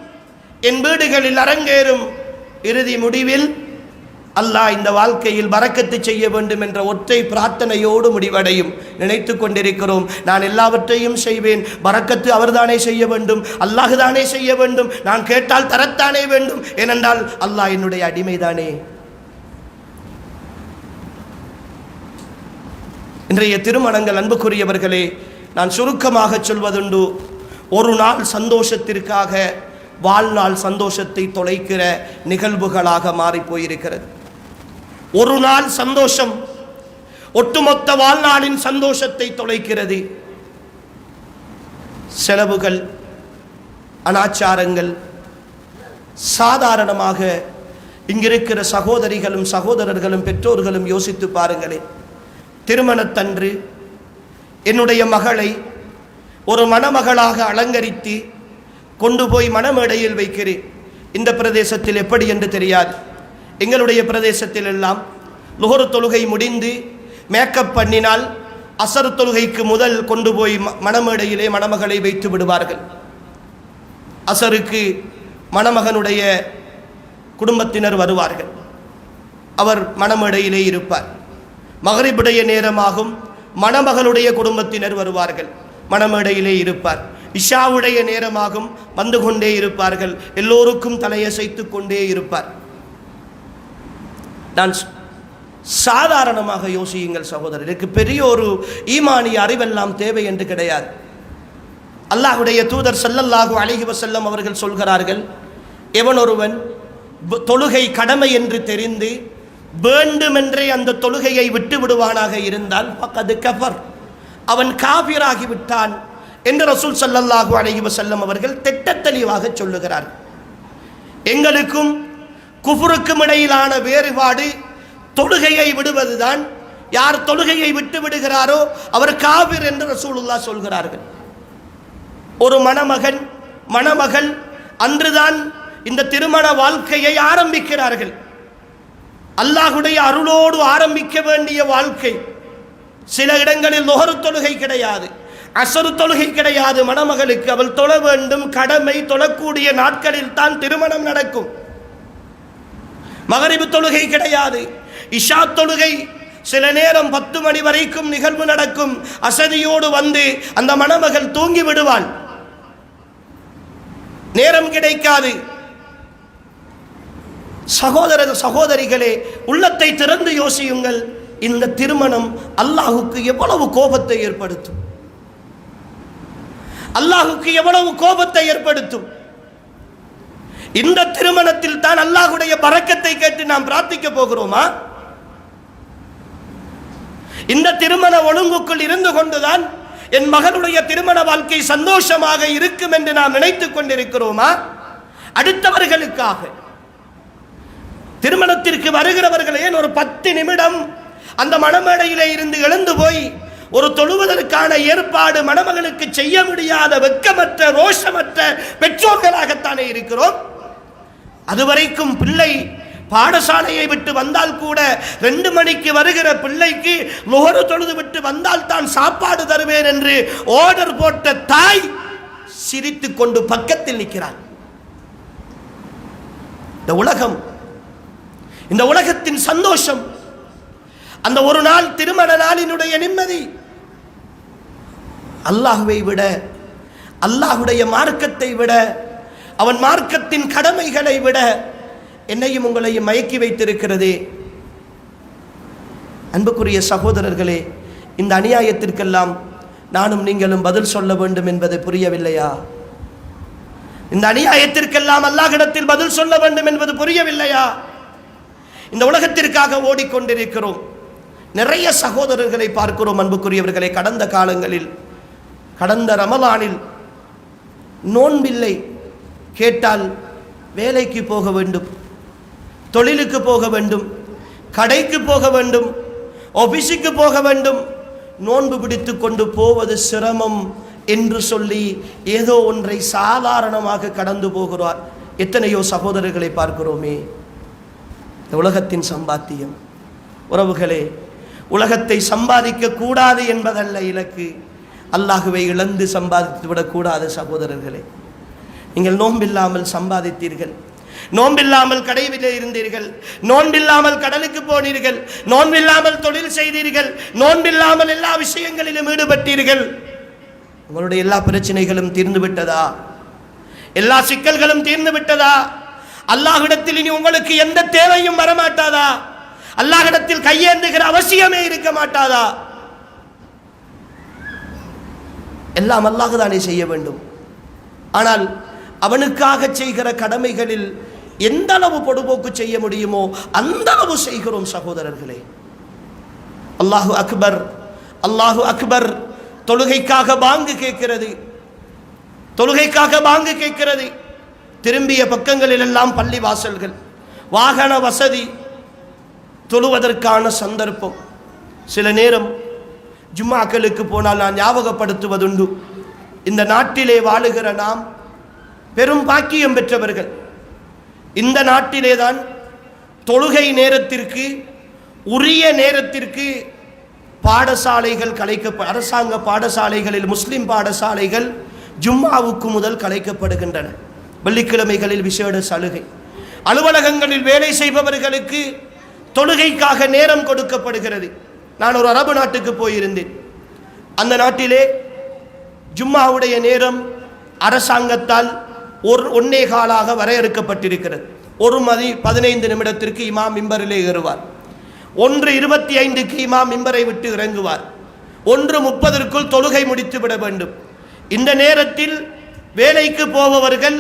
[SPEAKER 1] என் வீடுகளில் அரங்கேறும். இறுதி முடிவில் அல்லாஹ் இந்த வாழ்க்கையில் பரக்கத்து செய்ய வேண்டும் என்ற ஒற்றை பிரார்த்தனையோடு முடிவடையும். நினைத்து கொண்டிருக்கிறோம், நான் எல்லாவற்றையும் செய்வேன், பரக்கத்து அவர்தானே செய்ய வேண்டும், அல்லாஹ் தானே செய்ய வேண்டும், நான் கேட்டால் தரத்தானே வேண்டும், ஏனென்றால் அல்லாஹ் என்னுடைய அடிமைதானே. இன்றைய திருமணங்கள் அன்புக்குரியவர்களே, நான் சுருக்கமாக சொல்வதுண்டு, ஒரு நாள் சந்தோஷத்திற்காக வாழ்நாள் சந்தோஷத்தை தொலைக்கிற நிகழ்வுகளாக மாறி போயிருக்கிறது. ஒரு நாள் சந்தோஷம் ஒட்டுமொத்த வாழ்நாளின் சந்தோஷத்தை தொலைக்கிறது. செலவுகள், அனாச்சாரங்கள், சாதாரணமாக இங்கிருக்கிற சகோதரிகளும் சகோதரர்களும் பெற்றோர்களும் யோசித்து பாருங்களேன். திருமணத்தன்று என்னுடைய மகளை ஒரு மணமகளாக அலங்கரித்து கொண்டு போய் மணமேடையில் வைக்கிறேன். இந்த பிரதேசத்தில் எப்படி என்று தெரியாது. எங்களுடைய பிரதேசத்தில் எல்லாம் லுஹர் தொழுகை முடிந்து மேக்கப் பண்ணினால் அசர் தொழுகைக்கு முதல் கொண்டு போய் மணமேடையிலே மணமகளை வைத்து விடுவார்கள். அசருக்கு மணமகனுடைய குடும்பத்தினர் வருவார்கள், அவர் மணமேடையிலே இருப்பார். மகரிபுடைய நேரமாகும், மணமகளுடைய குடும்பத்தினர் வருவார்கள், மணமேடையிலே இருப்பார். இஷாவுடைய நேரமாகும், வந்து கொண்டே இருப்பார்கள், எல்லோருக்கும் தலையசைத்து கொண்டே இருப்பார். நான் சாதாரணமாக யோசியுங்கள் சகோதரர், எனக்கு பெரிய ஒரு ஈமானிய அறிவெல்லாம் தேவை என்று கிடையாது. அல்லாஹுடைய தூதர் ஸல்லல்லாஹு அலைஹி வஸல்லம் அவர்கள் சொல்கிறார்கள், எவன் ஒருவன் தொழுகை கடமை என்று தெரிந்து வேண்டுமென்றே அந்த தொழுகையை விட்டு விடுவானாக இருந்தால் ஃபக்கது கஃபர், அவன் காபிராகி விட்டான் என்று ரசூல் ஸல்லல்லாஹு அலைஹி வஸல்லம் அவர்கள் திட்டத்தெளிவாக சொல்லுகிறார். எங்களுக்கும் குஃபுருக்கும் இடையிலான வேறுபாடு தொழுகையை விடுவதுதான். யார் தொழுகையை விட்டு விடுகிறாரோ அவர் காபிர் என்று ரசூலுல்லாஹ் சொல்கிறார்கள். ஒரு மணமகன் மணமகள் அன்றுதான் இந்த திருமண வாழ்க்கையை ஆரம்பிக்கிறார்கள். அல்லாஹுடைய அருளோடு ஆரம்பிக்க வேண்டிய வாழ்க்கை. சில இடங்களில் லுஹர் தொழுகை கிடையாது, அஸ்ர் தொழுகை கிடையாது. மணமகளுக்கு அவள் தொழ வேண்டும், கடமை, தொழக்கூடிய நாட்களில் தான் திருமணம் நடக்கும். மகரிபு தொழுகை கிடையாது, இஷா தொழுகை சில நேரம் 10 மணி வரைக்கும் நிகழ்வு நடக்கும். அசதியோடு வந்து அந்த மணமகள் தூங்கி விடுவாள், நேரம் கிடைக்காது. சகோதர சகோதரிகளே, உள்ளத்தை திறந்து யோசியுங்கள். இந்த திருமணம் அல்லாஹுக்கு எவ்வளவு கோபத்தை ஏற்படுத்தும், அல்லாஹுக்கு எவ்வளவு கோபத்தை ஏற்படுத்தும். இந்த திருமணத்தில் தான் அல்லாஹுடைய பரக்கத்தை கேட்டு நாம் பிரார்த்திக்க போகிறோமா? இந்த திருமண ஒழுங்குக்குள் இருந்து கொண்டுதான் என் மகனுடைய திருமண வாழ்க்கை சந்தோஷமாக இருக்கும் என்று நாம் நினைத்துக் கொண்டிருக்கிறோமா? அடுத்தவர்களுக்காக திருமணத்திற்கு வருகிறவர்கள் ஏன் ஒரு 10 நிமிடம் அந்த மணமேடையிலே இருந்து எழுந்து போய் ஒரு தொழுவதற்கான ஏற்பாடு மணமகனுக்கு செய்ய முடியாத வெட்கமற்ற ரோஷமற்ற பெற்றோர்களாகத்தானே இருக்கிறோம். அதுவரைக்கும் பிள்ளை பாடசாலையை விட்டு வந்தால் கூட 2 மணிக்கு வருகிற பிள்ளைக்கு லுஹர் தொழுது விட்டு வந்தால் தான் சாப்பாடு தருவேன் என்று ஆர்டர் போட்ட தாய் சிரித்து கொண்டு பக்கத்தில் நிற்கிறாள். இந்த உலகம், இந்த உலகத்தின் சந்தோஷம், அந்த ஒரு நாள் திருமண நாளினுடைய நிம்மதி அல்லாஹ்வை விட, அல்லாஹுடைய மார்க்கத்தை விட, அவன் மார்க்கத்தின் கடமைகளை விட என்னையும் உங்களையும் மயக்கி வைத்திருக்கிறதே. அன்புக்குரிய சகோதரர்களே, இந்த அநியாயத்திற்கெல்லாம் நானும் நீங்களும் பதில் சொல்ல வேண்டும் என்பது புரியவில்லையா? இந்த அநியாயத்திற்கெல்லாம் அல்லாஹ்விடத்தில் பதில் சொல்ல வேண்டும் என்பது புரியவில்லையா? இந்த உலகத்திற்காக ஓடிக்கொண்டிருக்கிறோம். நிறைய சகோதரர்களை பார்க்கிறோம் அன்புக்குரியவர்களை. கடந்த காலங்களில், கடந்த ரமலானில் நோன்பில்லை, கேட்டால் வேலைக்கு போக வேண்டும், தொழிலுக்கு போக வேண்டும், கடைக்கு போக வேண்டும், ஆபீஸுக்கு போக வேண்டும். நோன்பு பிடித்து கொண்டு போவது சிரமம் என்று சொல்லி ஏதோ ஒன்றை சாதாரணமாக கடந்து போகிறார். எத்தனையோ சகோதரர்களை பார்க்கிறோமே. உலகத்தின் சம்பாத்தியம். உறவுகளே, உலகத்தை சம்பாதிக்க கூடாது என்பதல்ல இலக்கு, அல்லாஹுவை இழந்து சம்பாதித்து விடக்கூடாது. சகோதரர்களே, நீங்கள் நோன்பில்லாமல் சம்பாதித்தீர்கள், நோன்பில்லாமல் கடைவிலே இருந்தீர்கள், நோன்பில்லாமல் கடலுக்கு போனீர்கள், நோன்பில்லாமல் தொழில் செய்தீர்கள், நோன்பில்லாமல் எல்லா விஷயங்களிலும் ஈடுபட்டீர்கள். உங்களுடைய எல்லா பிரச்சனைகளும் தீர்ந்து விட்டதா? எல்லா சிக்கல்களும் தீர்ந்து விட்டதா? அல்லாஹ்விடத்தில் இனி உங்களுக்கு எந்த தேவையும் வரமாட்டாதா? அல்லாஹ்விடத்தில் கையேந்துகிற அவசியமே இருக்க மாட்டாதா? எல்லாம் அல்லாஹ் தானே செய்ய வேண்டும். ஆனால் அவனுக்காக செய்கிற கடமைகளில் எந்த அளவு பொடுபோக்கு செய்ய முடியுமோ அந்த அளவு செய்கிறோம். சகோதரர்களே, அல்லாஹு அக்பர், அல்லாஹு அக்பர். தொழுகைக்காக பாங்கு கேட்கிறது, தொழுகைக்காக பாங்கு கேட்கிறது. திரும்பிய பக்கங்களில் எல்லாம் பள்ளி வாசல்கள், வாகன வசதி, தொழுவதற்கான சந்தர்ப்பம். சில நேரம் ஜும்மாக்களுக்கு போனால் நான் ஞாபகப்படுத்துவதுண்டு, இந்த நாட்டிலே வாழுகிற நாம் பெரும் பாக்கியம் பெற்றவர்கள். இந்த நாட்டிலே தான் தொழுகை நேரத்திற்கு உரிய நேரத்திற்கு பாடசாலைகள் அரசாங்க பாடசாலைகளில் முஸ்லிம் பாடசாலைகள் ஜும்மாவுக்கு முதல் கலைக்கப்படுகின்றன. வெள்ளிக்கிழமைகளில் விசேட சலுகை. அலுவலகங்களில் வேலை செய்பவர்களுக்கு தொழுகைக்காக நேரம் கொடுக்கப்படுகிறது. நான் ஒரு அரபு நாட்டுக்கு போயிருந்தேன். அந்த நாட்டிலே ஜும்மாவுடைய நேரம் அரசாங்கத்தால் 1.25 வரையறுக்கப்பட்டிருக்கிறது. 1:15 நிமிடத்திற்கு இமாம் மிம்பரிலே ஏறுவார். 1:25க்கு இமாம் மிம்பரை விட்டு இறங்குவார். 1:30 தொழுகை முடித்து விட வேண்டும். இந்த நேரத்தில் வேலைக்கு போபவர்கள்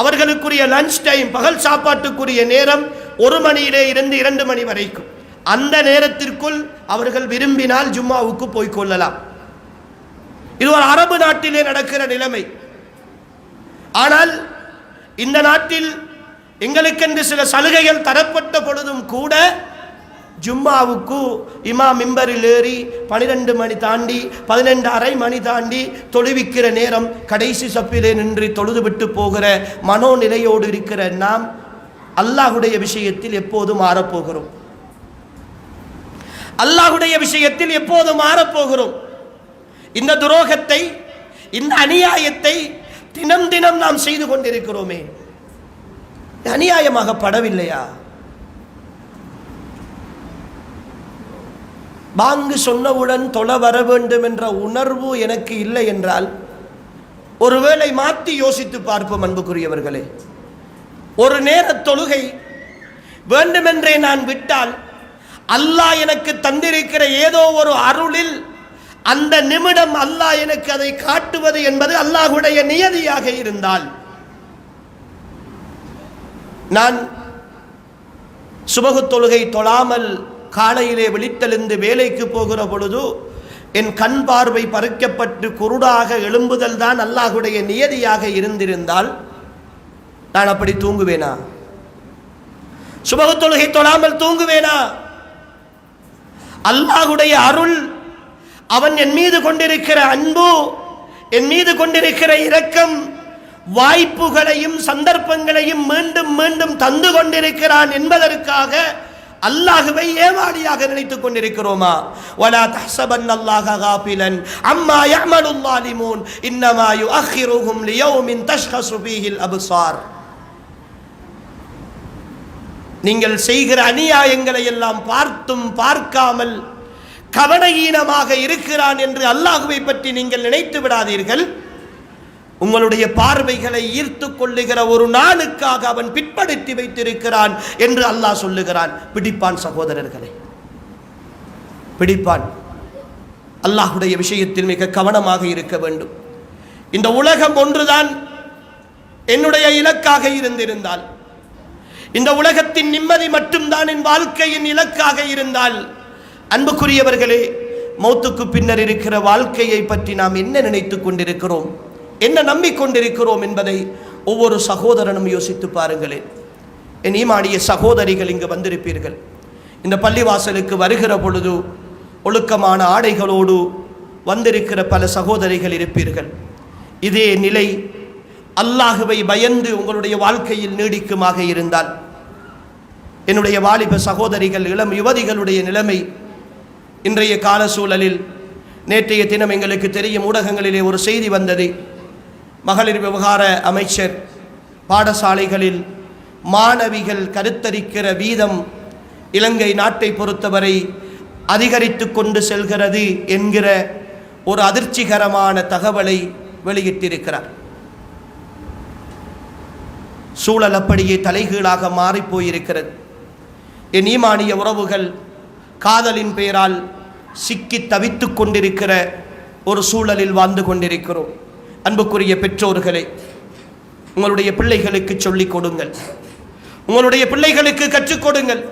[SPEAKER 1] அவர்களுக்குரிய லஞ்ச் டைம், பகல் சாப்பாட்டுக்குரிய நேரம் 1 மணியிலே இருந்து 2 மணி வரைக்கும். அந்த நேரத்திற்குள் அவர்கள் விரும்பினால் ஜும்மாவுக்கு போய்கொள்ளலாம். இது ஒரு அரபு நாட்டிலே நடக்கிற நிலைமை. ஆனால் இந்த நாட்டில் எங்களுக்கென்று சில சலுகைகள் தரப்பட்ட பொழுதும் கூட ஜும்மாவுக்கு இமாம் மிம்பரில் ஏறி 12 மணி தாண்டி 12:30 மணி தாண்டி தொழுவிக்கிற நேரம் கடைசி சப்பிலே நின்று தொழுதுவிட்டு போகிற மனோநிலையோடு இருக்கிற நாம் அல்லாஹுடைய விஷயத்தில் எப்போது மாறப்போகிறோம்? அல்லாஹுடைய விஷயத்தில் எப்போது மாறப்போகிறோம்? இந்த துரோகத்தை, இந்த அநியாயத்தை தினம் தினம் நாம் செய்து கொண்டிருக்கிறோமே. அநியாயமாக படவில்லையா? பாங்கு சொன்னவுடன் தொழ வர வேண்டும் என்ற உணர்வு எனக்கு இல்லை என்றால் ஒருவேளை மாற்றி யோசித்து பார்ப்போம். அன்புக்குரியவர்களே, ஒரு நேர தொழுகை வேண்டுமென்றே நான் விட்டால் அல்லாஹ் எனக்கு தந்திருக்கிற ஏதோ ஒரு அருளில் அந்த நிமிடம் அல்லாஹ் எனக்கு அதை காட்டுவது என்பது அல்லாஹ்வுடைய நியதியாக இருந்தால், நான் சுபகு தொழுகை தொழாமல் காலையிலே விழித்தெழுந்து வேலைக்கு போகிற பொழுது என் கண் பார்வை பறிக்கப்பட்டு குருடாக எழும்புதல் தான் அல்லாஹ்வுடைய நியதியாக இருந்திருந்தால் நான் அப்படி தூங்குவேனா? சுபகு தொழுகை தொழாமல் தூங்குவேனா? அல்லாஹ்வுடைய அருள், அவன் என் மீது கொண்டிருக்கிற அன்பு, என் மீது கொண்டிருக்கிற இரக்கம், வாய்ப்புகளையும் சந்தர்ப்பங்களையும் மீண்டும் மீண்டும் தந்து கொண்டிருக்கிறான் என்பதற்காக அல்லாஹ்வை ஏமாளியாக நினைத்துக் கொண்டிருக்கிறோமா? வலா தஹ்சபன்னல்லாஹ காஃபிலன் அம்மா யஅமலுல் ஸாலிமூன் இன்னமா யுஅখিরুஹும் லியௌமின் தஷ்கஸு ஃபீஹில் அப்சார். நீங்கள் செய்கிற அநியாயங்களை எல்லாம் பார்த்தும் பார்க்காமல் கவனஹீனமாக இருக்கிறான் என்று அல்லாஹ்வை பற்றி நீங்கள் நினைத்து விடாதீர்கள். உங்களுடைய பார்வைகளை ஈர்த்து கொள்ளுகிற ஒரு நாளுக்காக அவன் பிற்படுத்தி வைத்திருக்கிறான் என்று அல்லாஹ் சொல்லுகிறான். பிடிப்பான் சகோதரர்களே, பிடிப்பான். அல்லாஹ்வுடைய விஷயத்தில் மிக கவனமாக இருக்க வேண்டும். இந்த உலகம் ஒன்றுதான் என்னுடைய இலக்காக இருந்திருந்தால், இந்த உலகத்தின் நிம்மதி மட்டும்தான் என் வாழ்க்கையின் இலக்காக இருந்தால், அன்புக்குரியவர்களே, மௌத்துக்கு பின்னர் இருக்கிற வாழ்க்கையை பற்றி நாம் என்ன நினைத்துக் கொண்டிருக்கிறோம், என்ன நம்பிக்கொண்டிருக்கிறோம் என்பதை ஒவ்வொரு சகோதரனும் யோசித்து பாருங்களேன். என் ஈமானிய சகோதரிகள் இங்கு வந்திருப்பீர்கள். இந்த பள்ளிவாசலுக்கு வருகிற பொழுது ஒழுக்கமான ஆடைகளோடு வந்திருக்கிற பல சகோதரிகள் இருப்பீர்கள். இதே நிலை அல்லாஹுவை பயந்து உங்களுடைய வாழ்க்கையில் நீடிக்குமாக இருந்தால், என்னுடைய வாலிப சகோதரிகள், இளம் யுவதிகளுடைய நிலைமை இன்றைய கால சூழலில், நேற்றைய தினம் எங்களுக்கு தெரியும், ஊடகங்களிலே ஒரு செய்தி வந்தது. மகளிர் விவகார அமைச்சர் பாடசாலைகளில் மாணவிகள் கருத்தரிக்கிற வீதம் இலங்கை நாட்டை பொறுத்தவரை அதிகரித்து கொண்டு செல்கிறது என்கிற ஒரு அதிர்ச்சிகரமான தகவலை வெளியிட்டிருக்கிறார். சூழல் அப்படியே தலைகீழாக மாறிப்போயிருக்கிறது. என் ஈமானிய உறவுகள், காதலின் பெயரால் சிக்கி தவித்து கொண்டிருக்கிற ஒரு சூழலில் வாழ்ந்து கொண்டிருக்கிறோம். அன்புக்குரிய பெற்றோர்களே, உங்களுடைய பிள்ளைகளுக்கு சொல்லிக் கொடுங்கள், உங்களுடைய பிள்ளைகளுக்கு கற்றுக் கொடுங்கள்.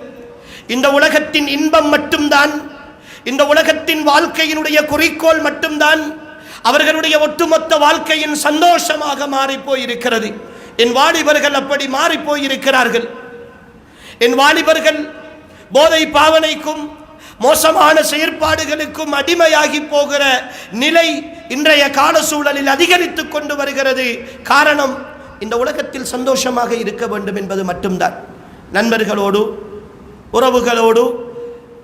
[SPEAKER 1] இந்த உலகத்தின் இன்பம் மட்டும்தான், இந்த உலகத்தின் வாழ்க்கையினுடைய குறிக்கோள் மட்டும்தான் அவர்களுடைய ஒட்டுமொத்த வாழ்க்கையின் சந்தோஷமாக மாறிப்போயிருக்கிறது. என் வாலிபர்கள் அப்படி மாறிப்போயிருக்கிறார்கள். என் வாலிபர்கள் போதை பாவனைக்கும் மோசமான செயற்பாடுகளுக்கும் அடிமையாகி போகிற நிலை இன்றைய கால சூழலில் அதிகரித்து கொண்டு வருகிறது. காரணம், இந்த உலகத்தில் சந்தோஷமாக இருக்க வேண்டும் என்பது மட்டும்தான். நண்பர்களோடு, உறவுகளோடு,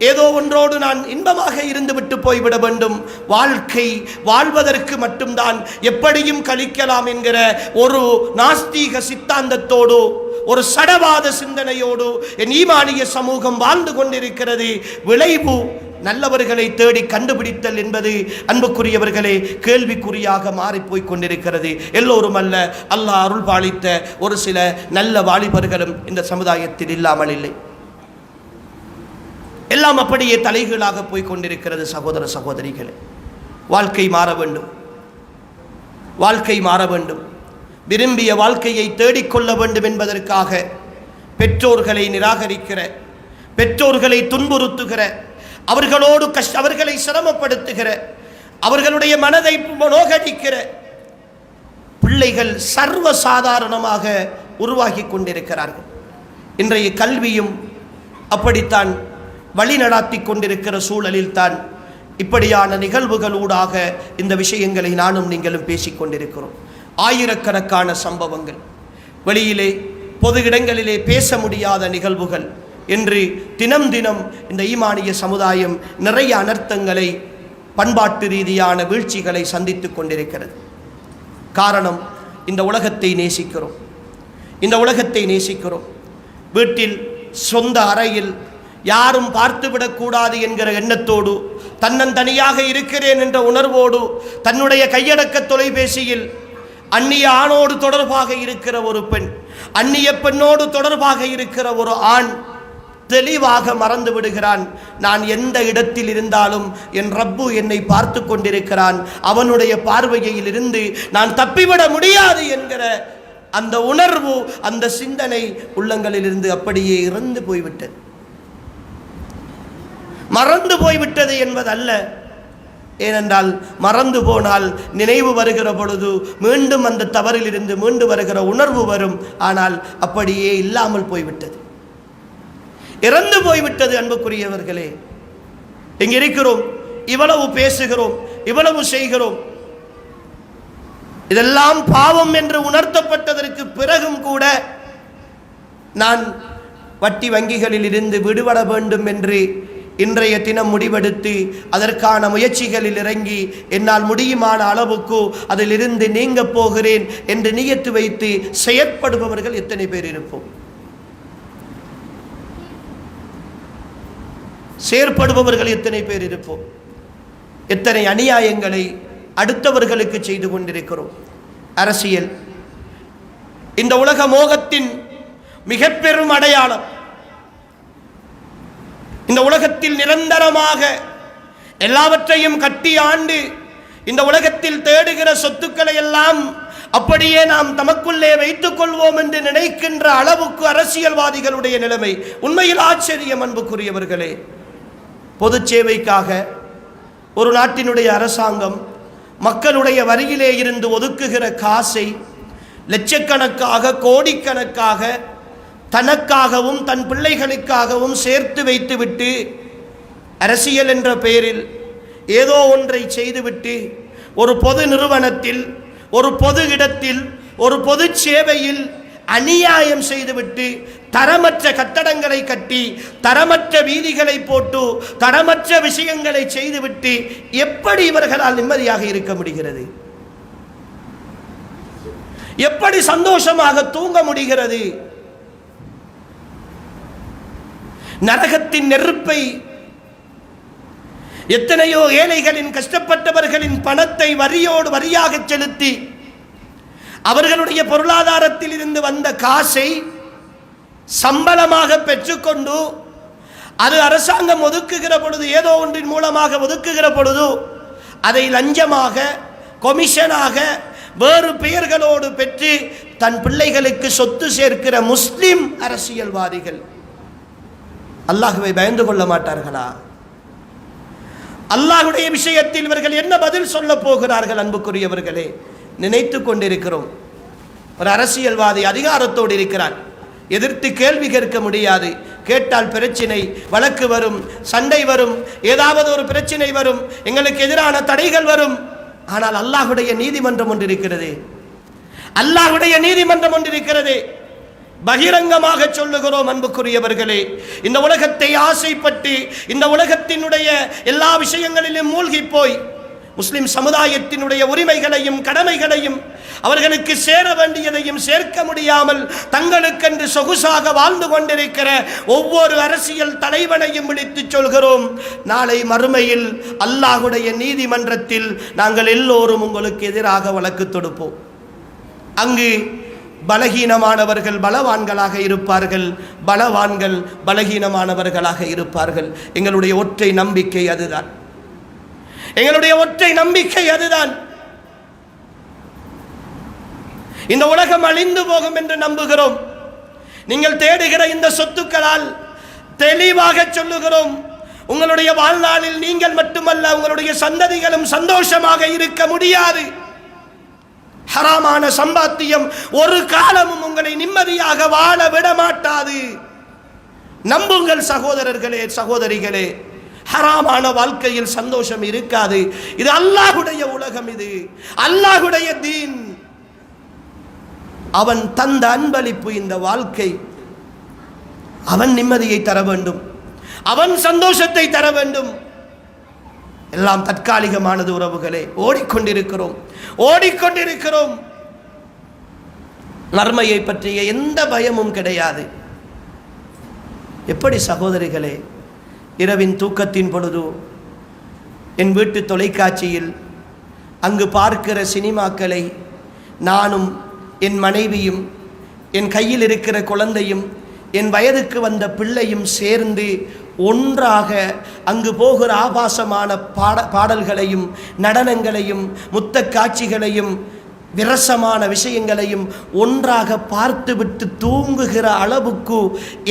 [SPEAKER 1] ஏதோ ஒன்றோடு நான் இன்பமாக இருந்துவிட்டு போய்விட வேண்டும், வாழ்க்கை வாழ்வதற்கு மட்டும்தான், எப்படியும் கழிக்கலாம் என்கிற ஒரு நாஸ்தீக சித்தாந்தத்தோடு, ஒரு சடவாத சிந்தனையோடு என் ஈமானிய சமூகம் வாழ்ந்து கொண்டிருக்கிறது. விளைவு நல்லவர்களை தேடி கண்டுபிடித்தல் என்பது அன்புக்குரியவர்களே கேள்விக்குறியாக மாறிப்போய் கொண்டிருக்கிறது. எல்லோரும் அல்ல, அல்லாஹ் அருள் பாலித்த ஒரு சில நல்ல வாலிபர்களும் இந்த சமுதாயத்தில் இல்லாமல் இல்லை. எல்லாம் அப்படியே தலைகீழாக போய் கொண்டிருக்கிறது. சகோதர சகோதரிகளே, வாழ்க்கை மாற வேண்டும், வாழ்க்கை மாற வேண்டும். விரும்பிய வாழ்க்கையை தேடிக்கொள்ள வேண்டும் என்பதற்காக பெற்றோர்களை நிராகரிக்கிற, பெற்றோர்களை துன்புறுத்துகிற, அவர்களோடு அவர்களை சிரமப்படுத்துகிற, அவர்களுடைய மனதை நோகடிக்கிற பிள்ளைகள் சர்வசாதாரணமாக உருவாகி கொண்டிருக்கிறார்கள். இன்றைய கல்வியும் அப்படித்தான் வழி நடாத்தி கொண்டிருக்கிற சூழலில் தான் இப்படியான நிகழ்வுகளூடாக இந்த விஷயங்களை நானும் நீங்களும் பேசிக்கொண்டிருக்கிறோம். ஆயிரக்கணக்கான சம்பவங்கள், வெளியிலே பொது இடங்களிலே பேச முடியாத நிகழ்வுகள் என்று தினம் தினம் இந்த ஈமானிய சமுதாயம் நிறைய அனர்த்தங்களை, பண்பாட்டு ரீதியான வீழ்ச்சிகளை சந்தித்து கொண்டிருக்கிறது. காரணம், இந்த உலகத்தை நேசிக்கிறோம், இந்த உலகத்தை நேசிக்கிறோம். வீட்டில் சொந்த அறையில் யாரும் பார்த்துவிடக்கூடாது என்கிற எண்ணத்தோடு, தன்னந்தனியாக இருக்கிறேன் என்ற உணர்வோடு, தன்னுடைய கையடக்க தொலைபேசியில் அந்நிய ஆணோடு தொடர்பாக இருக்கிற ஒரு பெண், அந்நிய பெண்ணோடு தொடர்பாக இருக்கிற ஒரு ஆண் தெளிவாக மறந்து விடுகிறான், நான் எந்த இடத்தில் இருந்தாலும் என் ரப்பு என்னை பார்த்து கொண்டிருக்கிறான், அவனுடைய பார்வையில் இருந்து நான் தப்பிவிட முடியாது என்கிற அந்த உணர்வு, அந்த சிந்தனை உள்ளங்களிலிருந்து அப்படியே இறந்து போய்விட்டது. மறந்து போய்விட்டது என்பதல்ல. ஏனென்றால் மறந்து போனால் நினைவு வருகிற பொழுது மீண்டும் அந்த தவறில் இருந்து மீண்டு வருகிற உணர்வு வரும். ஆனால் அப்படியே இல்லாமல் போய்விட்டது, இறந்து போய்விட்டது. அன்புக்குரியவர்களே, இங்கே இருக்கிறோம், இவ்வளவு பேசுகிறோம், இவ்வளவு செய்கிறோம், இதெல்லாம் பாவம் என்று உணர்த்தப்பட்டதற்கு பிறகும் கூட நான் வட்டி வங்கிகளில் இருந்து விடுபட வேண்டும் என்று இன்றைய தினம் முடிவெடுத்து அதற்கான முயற்சிகளில் இறங்கி என்னால் முடியுமான அளவுக்கு அதிலிருந்து நீங்க போகிறேன் என்று நியத்து வைத்து செயற்படுபவர்கள் எத்தனை பேர் இருப்போம்? செயற்படுபவர்கள் எத்தனை பேர் இருப்போம்? எத்தனை அநியாயங்களை அடுத்தவர்களுக்கு செய்து கொண்டிருக்கிறோம். அரசியல் இந்த உலக மோகத்தின் மிக பெரும் அடையாளம். இந்த உலகத்தில் நிரந்தரமாக எல்லாவற்றையும் கட்டி ஆண்டு இந்த உலகத்தில் தேடுகிற சொத்துக்களை எல்லாம் அப்படியே நாம் தமக்குள்ளே வைத்துக் கொள்வோம் என்று நினைக்கின்ற அளவுக்கு அரசியல்வாதிகளுடைய நிலைமை உண்மையில் ஆச்சரியம். அன்புக்குரியவர்களே, பொது சேவைக்காக ஒரு நாட்டினுடைய அரசாங்கம் மக்களுடைய வரியிலே இருந்து ஒதுக்குகிற காசை லட்சக்கணக்காக, கோடிக்கணக்காக தனக்காகவும் தன் பிள்ளைகளுக்காகவும் சேர்த்து வைத்துவிட்டு அரசியல் என்ற பெயரில் ஏதோ ஒன்றை செய்துவிட்டு ஒரு பொது நிறுவனத்தில், ஒரு பொது இடத்தில், ஒரு பொது சேவையில் அநியாயம் செய்துவிட்டு தரமற்ற கட்டடங்களை கட்டி, தரமற்ற வீதிகளை போட்டு, தரமற்ற விஷயங்களை செய்துவிட்டு எப்படி இவர்களால் நிம்மதியாக இருக்க முடிகிறது? எப்படி சந்தோஷமாக தூங்க முடிகிறது? நரகத்தின் நெருப்பை, எத்தனையோ ஏழைகளின், கஷ்டப்பட்டவர்களின் பணத்தை வரியோடு வரியாக செலுத்தி அவர்களுடைய பொருளாதாரத்தில் இருந்து வந்த காசை சம்பளமாக பெற்றுக்கொண்டு, அது அரசாங்கம் ஒதுக்குகிற பொழுது, ஏதோ ஒன்றின் மூலமாக ஒதுக்குகிற பொழுது அதை லஞ்சமாக, கொமிஷனாக, வேறு பெயர்களோடு பெற்று தன் பிள்ளைகளுக்கு சொத்து சேர்க்கிற முஸ்லிம் அரசியல்வாதிகள் அல்லாஹ்வை பயந்து கொள்ள மாட்டார்களா? அல்லாஹ்வுடைய விஷயத்தில் இவர்கள் என்ன பதில் சொல்ல போகிறார்கள்? அன்புக்குரியவர்களே, நினைத்து கொண்டிருக்கிறோம். ஒரு அரசியல்வாதி அதிகாரத்தோடு இருக்கிறான், எதிர்த்து கேள்வி கேட்க முடியாது. கேட்டால் பிரச்சினை, வழக்கு வரும், சண்டை வரும், ஏதாவது ஒரு பிரச்சினை வரும், எங்களுக்கு எதிரான தடைகள் வரும். ஆனால் அல்லாஹ்வுடைய நீதிமன்றம் ஒன்று இருக்கிறது. அல்லாஹ்வுடைய நீதிமன்றம் ஒன்று இருக்கிறது. பகிரங்கமாக சொல்லுகிறோம் அன்புக்குரியவர்களே, இந்த உலகத்தை ஆசைப்பட்டு, இந்த உலகத்தினுடைய எல்லா விஷயங்களிலும் மூழ்கி போய் முஸ்லிம் சமுதாயத்தினுடைய உரிமைகளையும் கடமைகளையும் அவர்களுக்கு சேர வேண்டியதையும் சேர்க்க முடியாமல் தங்களுக்கென்று சொகுசாக வாழ்ந்து கொண்டிருக்கிற ஒவ்வொரு அரசியல் தலைவனையும் விழித்து சொல்கிறோம், நாளை மறுமையில் அல்லாஹ்வுடைய நீதிமன்றத்தில் நாங்கள் எல்லோரும் உங்களுக்கு எதிராக வழக்கு தொடுப்போம். அங்கு பலகீனமானவர்கள் பலவான்களாக இருப்பார்கள், பலவான்கள் பலகீனமானவர்களாக இருப்பார்கள். எங்களுடைய ஒற்றை நம்பிக்கை அதுதான். எங்களுடைய ஒற்றை நம்பிக்கை அதுதான். இந்த உலகம் அழிந்து போகும் என்று நம்புகிறோம். நீங்கள் தேடுகிற இந்த சொத்துக்களால் தெளிவாக சொல்லுகிறோம், உங்களுடைய வாழ்நாளில் நீங்கள் மட்டுமல்ல, உங்களுடைய சந்ததிகளும் சந்தோஷமாக இருக்க முடியாது. ஹராமான சம்பாத்தியம் ஒரு காலமும் உங்களை நிம்மதியாக வாழ விட மாட்டாது. நம்புங்கள் சகோதரர்களே, சகோதரிகளே, ஹராமான வாழ்க்கையில் சந்தோஷம் இருக்காது. இது அல்லாஹ்வுடைய உலகம், இது அல்லாஹ்வுடைய தீன். அவன் தந்த அன்பளிப்பு இந்த வாழ்க்கை. அவன் நிம்மதியை தர வேண்டும், அவன் சந்தோஷத்தை தர வேண்டும். எல்லாம் தற்காலிகமானது உறவுகளே. ஓடிக்கொண்டிருக்கிறோம். மர்மையை பற்றிய எந்த பயமும் கிடையாது. எப்படி சகோதரிகளே, இரவின் தூக்கத்தின் பொழுது என் வீட்டு தொலைக்காட்சியில் அங்கு பார்க்கிற சினிமாக்களை நானும் என் மனைவியும் என் கையில் இருக்கிற குழந்தையும் என் வயதுக்கு வந்த பிள்ளையும் சேர்ந்து ஒன்றாக அங்கு போகிற ஆபாசமான பாடல்களையும் நடனங்களையும் முத்த காட்சிகளையும் விரசமான விஷயங்களையும் ஒன்றாக பார்த்துவிட்டு தூங்குகிற அளவுக்கு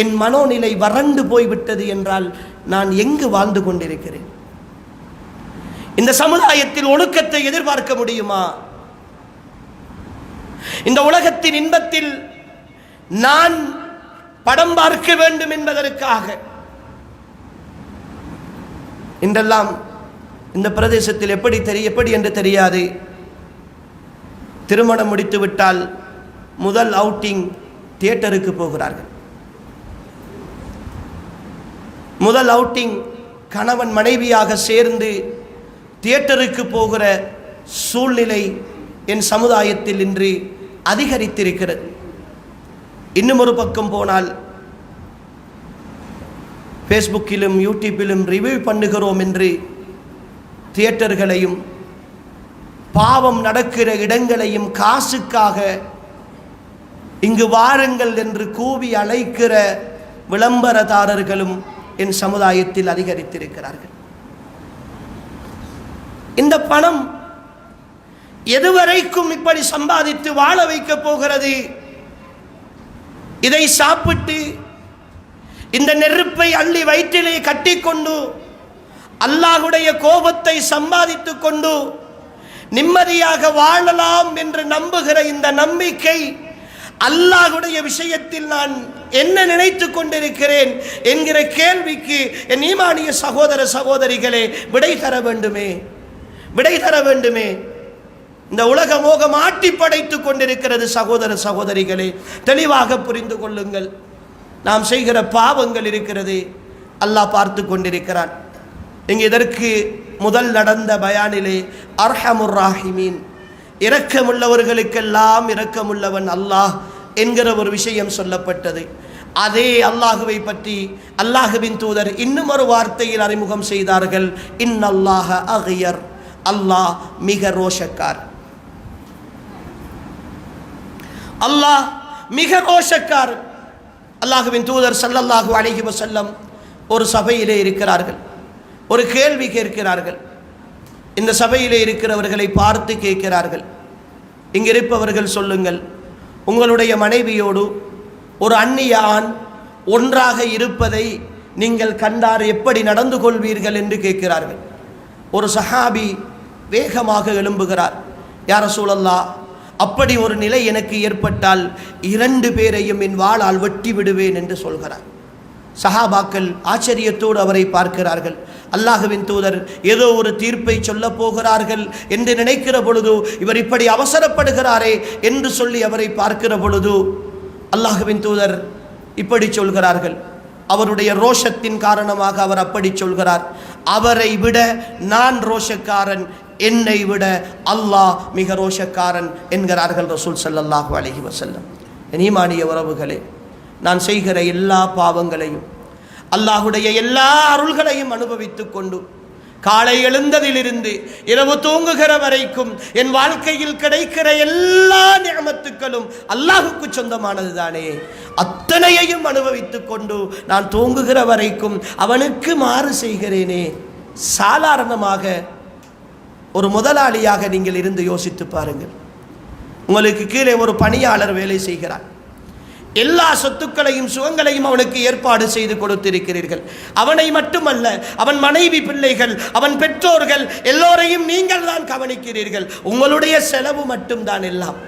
[SPEAKER 1] என் மனோநிலை வறண்டு போய்விட்டது என்றால் நான் எங்கு வாழ்ந்து கொண்டிருக்கிறேன்? இந்த சமுதாயத்தில் ஒழுக்கத்தை எதிர்பார்க்க முடியுமா? இந்த உலகத்தின் இன்பத்தில் நான் படம் பார்க்க வேண்டும் என்பதற்காக இன்றெல்லாம் இந்த பிரதேசத்தில் எப்படி என்று தெரியாது, திருமணம் முடித்து விட்டால் முதல் அவுட்டிங் தியேட்டருக்கு போகிறார்கள். முதல் அவுட்டிங் கணவன் மனைவியாக சேர்ந்து தியேட்டருக்கு போகிற சூழ்நிலை என் சமுதாயத்தில் இன்று அதிகரித்திருக்கிறது. இன்னும் ஒரு பக்கம் போனால் ஃபேஸ்புக்கிலும் யூடியூப்பிலும் ரிவ்யூ பண்ணுகிறோம் என்று தியேட்டர்களையும் பாவம் நடக்கிற இடங்களையும் காசுக்காக இங்கு வாருங்கள் என்று கூவி அழைக்கிற விளம்பரதாரர்களும் என் சமுதாயத்தில் அதிகரித்திருக்கிறார்கள். இந்த பணம் எதுவரைக்கும் இப்படி சம்பாதித்து வாழ வைக்க போகிறது? இதை சாப்பிட்டு இந்த நெருப்பை அள்ளி வயிற்றிலே கட்டிக்கொண்டு அல்லாஹ்வுடைய கோபத்தை சம்பாதித்துக் கொண்டு நிம்மதியாக வாழலாம் என்று நம்புகிற இந்த நம்பிக்கை அல்லாஹ்வுடைய விஷயத்தில் நான் என்ன நினைத்து கொண்டிருக்கிறேன் என்கிற கேள்விக்கு என் ஈமானிய சகோதர சகோதரிகளே விடை தர வேண்டுமே, விடை தர வேண்டுமே. இந்த உலக மோகம் ஆட்டி படைத்து கொண்டிருக்கிறது சகோதர சகோதரிகளே, தெளிவாக புரிந்து கொள்ளுங்கள். நாம் செய்கிற பாவங்கள் இருக்கிறது, அல்லாஹ் பார்த்து கொண்டிருக்கிறான். இங்கு இதற்கு முதல் நடந்த பயானிலே அர்ஹமுர் ராஹிமீன், இரக்கமுள்ளவர்களுக்கெல்லாம் இரக்கமுள்ளவன் அல்லாஹ் என்கிற ஒரு விஷயம் சொல்லப்பட்டது. அதே அல்லாஹுவை பற்றி அல்லாஹுவின் தூதர் இன்னும் ஒரு வார்த்தையில் அறிமுகம் செய்தார்கள். இன்னல்லாஹ அகியர், அல்லாஹ் மிக ரோஷக்கார், அல்லாஹ் மிக ரோஷக்கார். அல்லாஹுவின் தூதர் ஸல்லல்லாஹு அலைஹி வஸல்லம் ஒரு சபையிலே இருக்கிறார்கள், ஒரு கேள்வி கேட்கிறார்கள். இந்த சபையிலே இருக்கிறவர்களை பார்த்து கேட்கிறார்கள், இங்கிருப்பவர்கள் சொல்லுங்கள், உங்களுடைய மனைவியோடு ஒரு அந்நிய ஆண் ஒன்றாக இருப்பதை நீங்கள் கண்டார் எப்படி நடந்து கொள்வீர்கள் என்று கேட்கிறார்கள். ஒரு சஹாபி வேகமாக எழும்புகிறார், யா ரசூலல்லாஹ், அப்படி ஒரு நிலை எனக்கு ஏற்பட்டால் 2 பேரையும் என் வாளால் வெட்டி விடுவேன் என்று சொல்கிறார். சஹாபாக்கள் ஆச்சரியத்தோடு அவரை பார்க்கிறார்கள். அல்லாஹுவின் தூதர் ஏதோ ஒரு தீர்ப்பை சொல்ல போகிறார்கள் என்று நினைக்கிற பொழுது, இவர் இப்படி அவசரப்படுகிறாரே என்று சொல்லி அவரை பார்க்கிற பொழுது அல்லாஹுவின் தூதர் இப்படி சொல்கிறார்கள். அவருடைய ரோஷத்தின் காரணமாக அவர் அப்படி சொல்கிறார், அவரை விட நான் ரோஷக்காரன், என்னை விட அல்லாஹ் மிக ரோஷக்காரன் என்கிறார்கள் ரசூல் ஸல்லல்லாஹு அலைஹி வஸல்லம். ஈமானிய உறவுகளே, நான் செய்கிற எல்லா பாவங்களையும் அல்லாஹுடைய எல்லா அருள்களையும் அனுபவித்துக் கொண்டு காலை எழுந்ததிலிருந்து இரவு தூங்குகிற வரைக்கும் என் வாழ்க்கையில் கிடைக்கிற எல்லா நிஅமத்துக்களும் அல்லாஹுக்கு சொந்தமானது தானே, அத்தனையையும் அனுபவித்துக் கொண்டு நான் தூங்குகிற வரைக்கும் அவனுக்கு மாறு செய்கிறேனே. சாதாரணமாக ஒரு முதலாளியாக நீங்கள் இருந்து யோசித்து பாருங்கள். உங்களுக்கு கீழே ஒரு பணியாளர் வேலை செய்கிறார், எல்லா சொத்துக்களையும் சுகங்களையும் அவனுக்கு ஏற்பாடு செய்து கொடுத்திருக்கிறீர்கள். அவனை மட்டுமல்ல, அவன் மனைவி, பிள்ளைகள், அவன் பெற்றோர்கள் எல்லோரையும் நீங்கள் தான் கவனிக்கிறீர்கள். உங்களுடைய செலவு மட்டும்தான் எல்லாம்.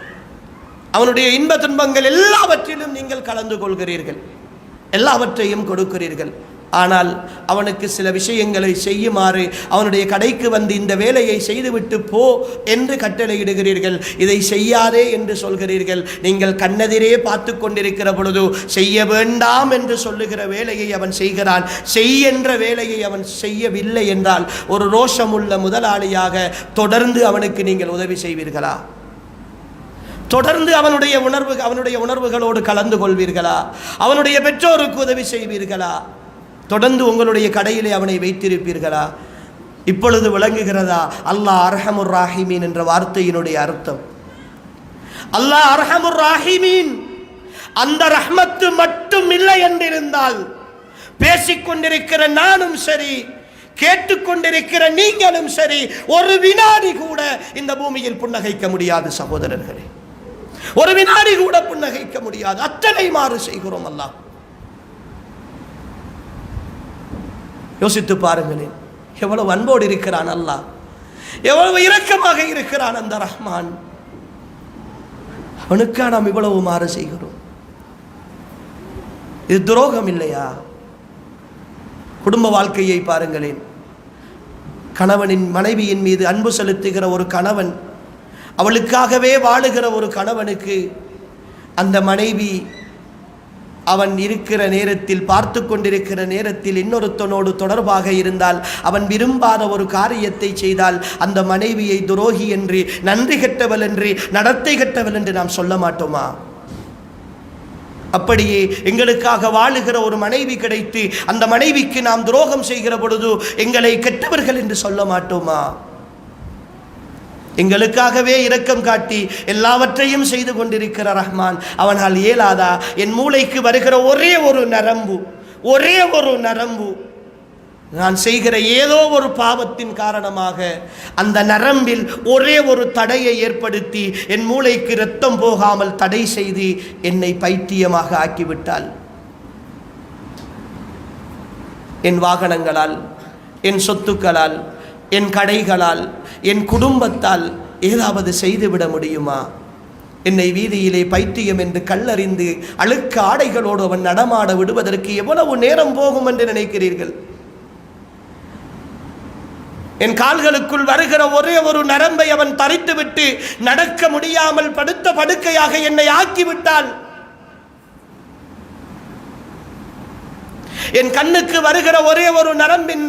[SPEAKER 1] அவனுடைய இன்ப துன்பங்கள் எல்லாவற்றிலும் நீங்கள் கலந்து கொள்கிறீர்கள், எல்லாவற்றையும் கொடுக்கிறீர்கள். ஆனால் அவனுக்கு சில விஷயங்களை செய்யுமாறு அவனுடைய கடைக்கு வந்து இந்த வேலையை செய்துவிட்டு போ என்று கட்டளையிடுகிறீர்கள், இதை செய்யாதே என்று சொல்கிறீர்கள். நீங்கள் கண்ணெதிரே பார்த்து கொண்டிருக்கிற பொழுது செய்ய வேண்டாம் என்று சொல்லுகிற வேலையை அவன் செய்கிறான், செய் என்ற வேலையை அவன் செய்யவில்லை என்றால் ஒரு ரோஷமுள்ள முதலாளியாக தொடர்ந்து அவனுக்கு நீங்கள் உதவி செய்வீர்களா? தொடர்ந்து அவனுடைய உணர்வுகளோடு கலந்து கொள்வீர்களா? அவனுடைய பெற்றோருக்கு உதவி செய்வீர்களா? தொடர்ந்து உங்களுடைய கடையிலே அவனை வைத்திருப்பீர்களா? இப்பொழுது விளங்குகிறதா அல்லாஹ் அர்ஹமுர் ராஹிமீன் என்ற வார்த்தையினுடைய அர்த்தம்? அல்லாஹ் அர்ஹமுர் ராஹிமீன், அந்த ரஹ்மத்து மட்டும் இல்லை என்றிருந்தால் பேசிக்கொண்டிருக்கிற நானும் சரி, கேட்டுக்கொண்டிருக்கிற நீங்களும் சரி, ஒரு வினாடி கூட இந்த பூமியில் புன்னகைக்க முடியாது சகோதரர்களே, ஒரு வினாடி கூட புன்னகைக்க முடியாது. அத்தனை மாறு செய்கிறோம். அல்லாஹ் யோசித்து பாருங்களேன், எவ்வளவு அன்போடு இருக்கிறான் அல்லாஹ், எவ்வளவு இரக்கமாக இருக்கிறான் அந்த ரஹ்மான். அவனுக்கா நாம் இவ்வளவு மாறு செய்கிறோம்? இது துரோகம் இல்லையா? குடும்ப வாழ்க்கையை பாருங்களேன், கணவனின் மனைவியின் மீது அன்பு செலுத்துகிற ஒரு கணவன், அவளுக்காகவே வாழுகிற ஒரு கணவனுக்கு அந்த மனைவி அவன் இருக்கிற நேரத்தில், பார்த்து கொண்டிருக்கிற நேரத்தில் இன்னொருத்தனோடு தொடர்பாக இருந்தால், அவன் விரும்பாத ஒரு காரியத்தை செய்தால் அந்த மனைவியை துரோகி என்று, நன்றி கெட்டவள் என்று, நடத்தை கெட்டவள் என்று நாம் சொல்ல மாட்டோமா? அப்படியே எங்களுக்காக வாழுகிற ஒரு மனைவி கிடைத்து அந்த மனைவிக்கு நாம் துரோகம் செய்கிற பொழுது எங்களை கெட்டவர்கள் என்று சொல்ல மாட்டோமா? எங்களுக்காகவே இரக்கம் காட்டி எல்லாவற்றையும் செய்து கொண்டிருக்கிற ரஹ்மான், அவனால் இயலாதா? என் மூளைக்கு வருகிற ஒரே ஒரு நரம்பு நான் செய்கிற ஏதோ ஒரு பாவத்தின் காரணமாக அந்த நரம்பில் ஒரே ஒரு தடையை ஏற்படுத்தி என் மூளைக்கு இரத்தம் போகாமல் தடை செய்து என்னை பைத்தியமாக ஆக்கிவிட்டால், என் வாகனங்களால், என் சொத்துக்களால், என் கடைகளால், என் குடும்பத்தால் ஏதாவது செய்துவிட முடியுமா? என்னை வீதியிலே பைத்தியம் என்று கல்லறிந்து அழுக்க ஆடைகளோடு அவன் நடமாட விடுவதற்கு எவ்வளவு நேரம் போகும் என்று நினைக்கிறீர்கள்? என் கால்களுக்குள் வருகிற ஒரே ஒரு நரம்பை அவன் தரித்துவிட்டு நடக்க முடியாமல் படுத்த படுக்கையாக என்னை ஆக்கிவிட்டால், என் கண்ணுக்கு வருகிற ஒரே ஒரு நரம்பின்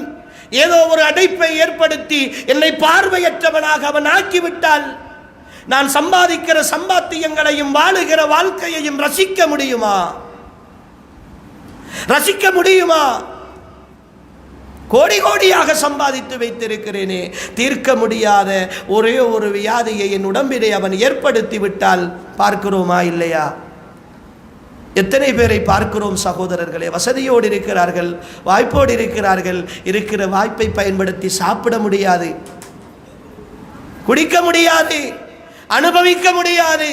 [SPEAKER 1] ஏதோ ஒரு அடைப்பை ஏற்படுத்தி என்னை பார்வையற்றவனாக அவன் ஆக்கிவிட்டால், நான் சம்பாதிக்கிற சம்பாத்தியங்களையும் வாழுகிற வாழ்க்கையையும் ரசிக்க முடியுமா? ரசிக்க முடியுமா? கோடி கோடியாக சம்பாதித்து வைத்திருக்கிறேனே, தீர்க்க முடியாத ஒரே ஒரு வியாதியை என் உடம்பிலே அவன் ஏற்படுத்தி விட்டால் பார்க்கிறோமா இல்லையா? எத்தனை பேரை பார்க்கிறோம் சகோதரர்களே, வசதியோடு இருக்கிறார்கள், வாய்ப்போடு இருக்கிறார்கள், இருக்கிற வாய்ப்பை பயன்படுத்தி சாப்பிட முடியாது, குடிக்க முடியாது, அனுபவிக்க முடியாது.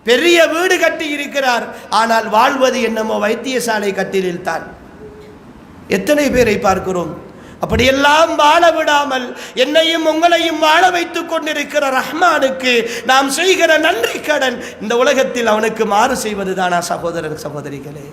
[SPEAKER 1] பெரிய வீடு கட்டி இருக்கிறார், ஆனால் வாழ்வது என்னமோ வைத்தியசாலை கட்டிலில் தான். எத்தனை பேரை பார்க்கிறோம். அப்படியெல்லாம் வாழ விடாமல் என்னையும் உங்களையும் வாழ வைத்துக் கொண்டிருக்கிற ரஹ்மானுக்கு நாம் செய்கிற நன்றி கடன் இந்த உலகத்தில் அவனுக்கு மாறு செய்வது தானா சகோதரர் சகோதரிகளே?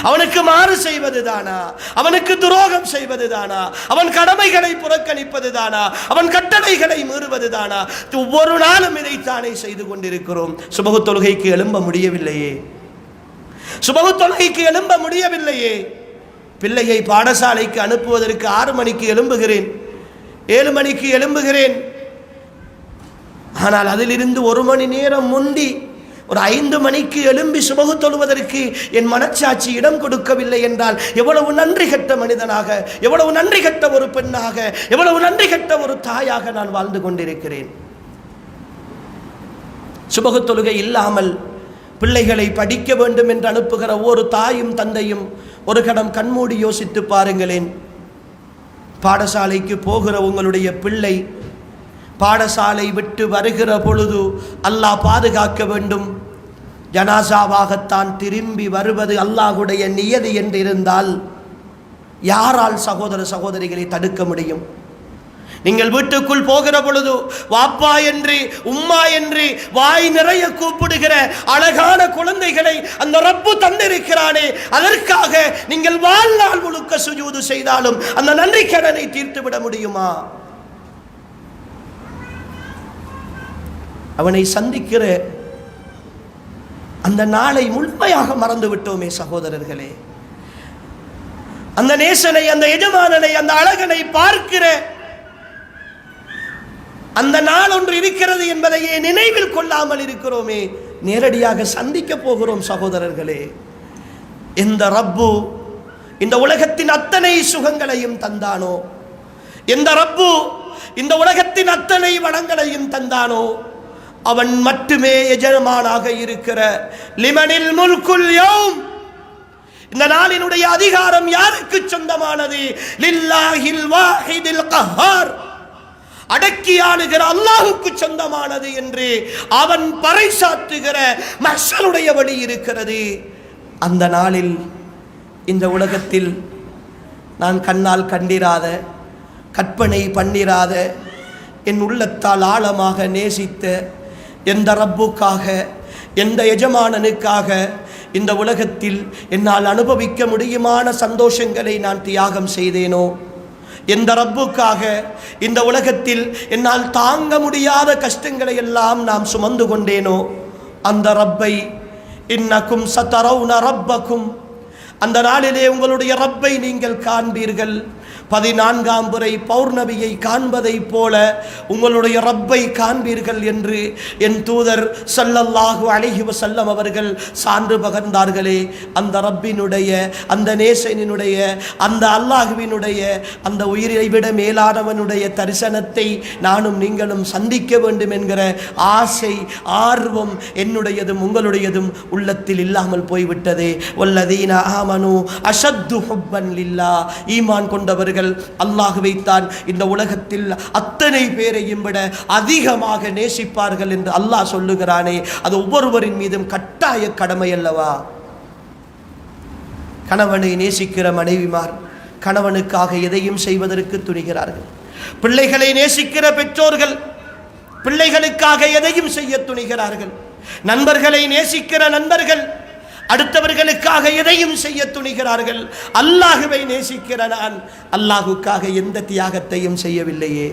[SPEAKER 1] அவனுக்கு மாறு செய்வது தானா? அவனுக்கு துரோகம் செய்வது தானா? அவன் கடமைகளை புறக்கணிப்பது தானா? அவன் கட்டளைகளை மீறுவது தானா? ஒவ்வொரு நாளும் இதைத்தானே செய்து கொண்டிருக்கிறோம். சுபஹு தொழுகைக்கு எழும்ப முடியவில்லையே, சுபஹு தொழுகைக்கு எழும்ப முடியவில்லையே. பிள்ளையை பாடசாலைக்கு அனுப்புவதற்கு 6 மணிக்கு எழும்புகிறேன், 7 மணிக்கு எழும்புகிறேன். ஆனால் அதிலிருந்து 1 மணி நேரம் முந்தி ஒரு 5 மணிக்கு எழும்பி சுபஹு தொழுவதற்கு என் மனச்சாட்சி இடம் கொடுக்கவில்லை என்றால் எவ்வளவு நன்றி கெட்ட மனிதனாக, எவ்வளவு நன்றி கெட்ட ஒரு பெண்ணாக, எவ்வளவு நன்றி கெட்ட ஒரு தாயாக நான் வாழ்ந்து கொண்டிருக்கிறேன். சுபஹு தொழுகை இல்லாமல் பிள்ளைகளை படிக்க வேண்டும் என்று அனுப்புகிற ஒவ்வொரு தாயும் தந்தையும் ஒரு கணம் கண்மூடி யோசித்து பாருங்களேன். பாடசாலைக்கு போகிற உங்களுடைய பிள்ளை பாடசாலை விட்டு வருகிற பொழுது அல்லாஹ் பாதுகாக்க வேண்டும், ஜனாசாவாகத்தான் திரும்பி வருவது அல்லாஹ்வுடைய நியதி என்று இருந்தால் யாரால் சகோதர சகோதரிகளை தடுக்க முடியும்? நீங்கள் வீட்டுக்குள் போகிற பொழுது வாப்பா என்று உம்மா என்று வாய் நிறைய கூப்பிடுகிற அழகான குழந்தைகளை அந்த ரப்பு தந்திருக்கிறானே, அதற்காக நீங்கள் வாழ்நாள் முழுக்க சுஜூது செய்தாலும் அந்த நன்றி கடனை தீர்த்து விட முடியுமா? அவனை சந்திக்கிற அந்த நாளை முழுமையாக மறந்து விட்டோமே சகோதரர்களே. அந்த நேசனை, அந்த எஜமானனை, அந்த அழகனை பார்க்கிற அந்த நாள் ஒன்று இருக்கிறது என்பதையே நினைவில் கொள்ளாமல் இருக்கிறோமே. நேரடியாக சந்திக்க போகிறோம் சகோதரர்களே. எந்த ரப்பு இந்த உலகத்தின் அத்தனை சுகங்களையும் தந்தானோ, எந்த ரப்பு இந்த உலகத்தின் அத்தனை வளங்களையும் தந்தானோ, அவன் மட்டுமே எஜமானாக இருக்கிற லிமனில் முல்குல் யௌம், இந்த நாளினுடைய அதிகாரம் யாருக்கு சொந்தமானது? லில்லாஹில் வாஹிதில் கஹார், அடக்கி ஆளுகிற அல்லாஹுக்கு சொந்தமானது என்று அவன் பறைசாற்றுகிற மஹ்ஷருடைய வழி இருக்கிறது. அந்த நாளில் இந்த உலகத்தில் நான் கண்ணால் கண்டிராத, கற்பனை பண்ணிராத, என் உள்ளத்தால் ஆழமாக நேசித்த எந்த ரப்புக்காக, எந்த எஜமானனுக்காக இந்த உலகத்தில் என்னால் அனுபவிக்க முடியுமான சந்தோஷங்களை நான் தியாகம் செய்தேனோ, எந்த ரப்புக்காக இந்த உலகத்தில் என்னால் தாங்க முடியாத கஷ்டங்களை எல்லாம் நாம் சுமந்து கொண்டேனோ, அந்த ரப்பை இன்னக்கும் சதரவுன ரப்பக்கும், அந்த நாளிலே உங்களுடைய ரப்பை நீங்கள் காண்பீர்கள். 14ஆம் முறை பௌர்ணமியை காண்பதை போல உங்களுடைய ரப்பை காண்பீர்கள் என்று என் தூதர் ஸல்லல்லாஹு அலைஹி வஸல்லம் அவர்கள் சான்று பகர்ந்தார்களே. அந்த ரப்பினுடைய, அந்த நேசனினுடைய, அந்த அல்லாஹ்வினுடைய, அந்த உயிரை விட மேலானவனுடைய தரிசனத்தை நானும் நீங்களும் சந்திக்க வேண்டும் என்கிற ஆசை, ஆர்வம் என்னுடையதும் உங்களுடையதும் உள்ளத்தில் இல்லாமல் போய்விட்டதே. வல்லதீன ஆமனு அஷத்து ஹுப்பன் லில்லாஹ், ஈமான் கொண்டவர்கள் அல்லாஹ்வைத்தான் இந்த உலகத்தில் அத்தனை பேரையும் விட அதிகமாக நேசிப்பார்கள் என்று அல்லாஹ் சொல்லுகிறானே, அது ஒவ்வொருவரின் மீதும் கட்டாய கடமை அல்லவா? கணவனை நேசிக்கிற மனைவிமார் கணவனுக்காக எதையும் செய்வதற்கு துணிகிறார்கள். பிள்ளைகளை நேசிக்கிற பெற்றோர்கள் பிள்ளைகளுக்காக எதையும் செய்ய துணிகிறார்கள். நண்பர்களை நேசிக்கிற நண்பர்கள் அடுத்தவர்களுக்காக எதையும் செய்ய துணிகிறார்கள். அல்லாஹுவை நேசிக்கிற நான் அல்லாஹுக்காக எந்த தியாகத்தையும் செய்யவில்லையே.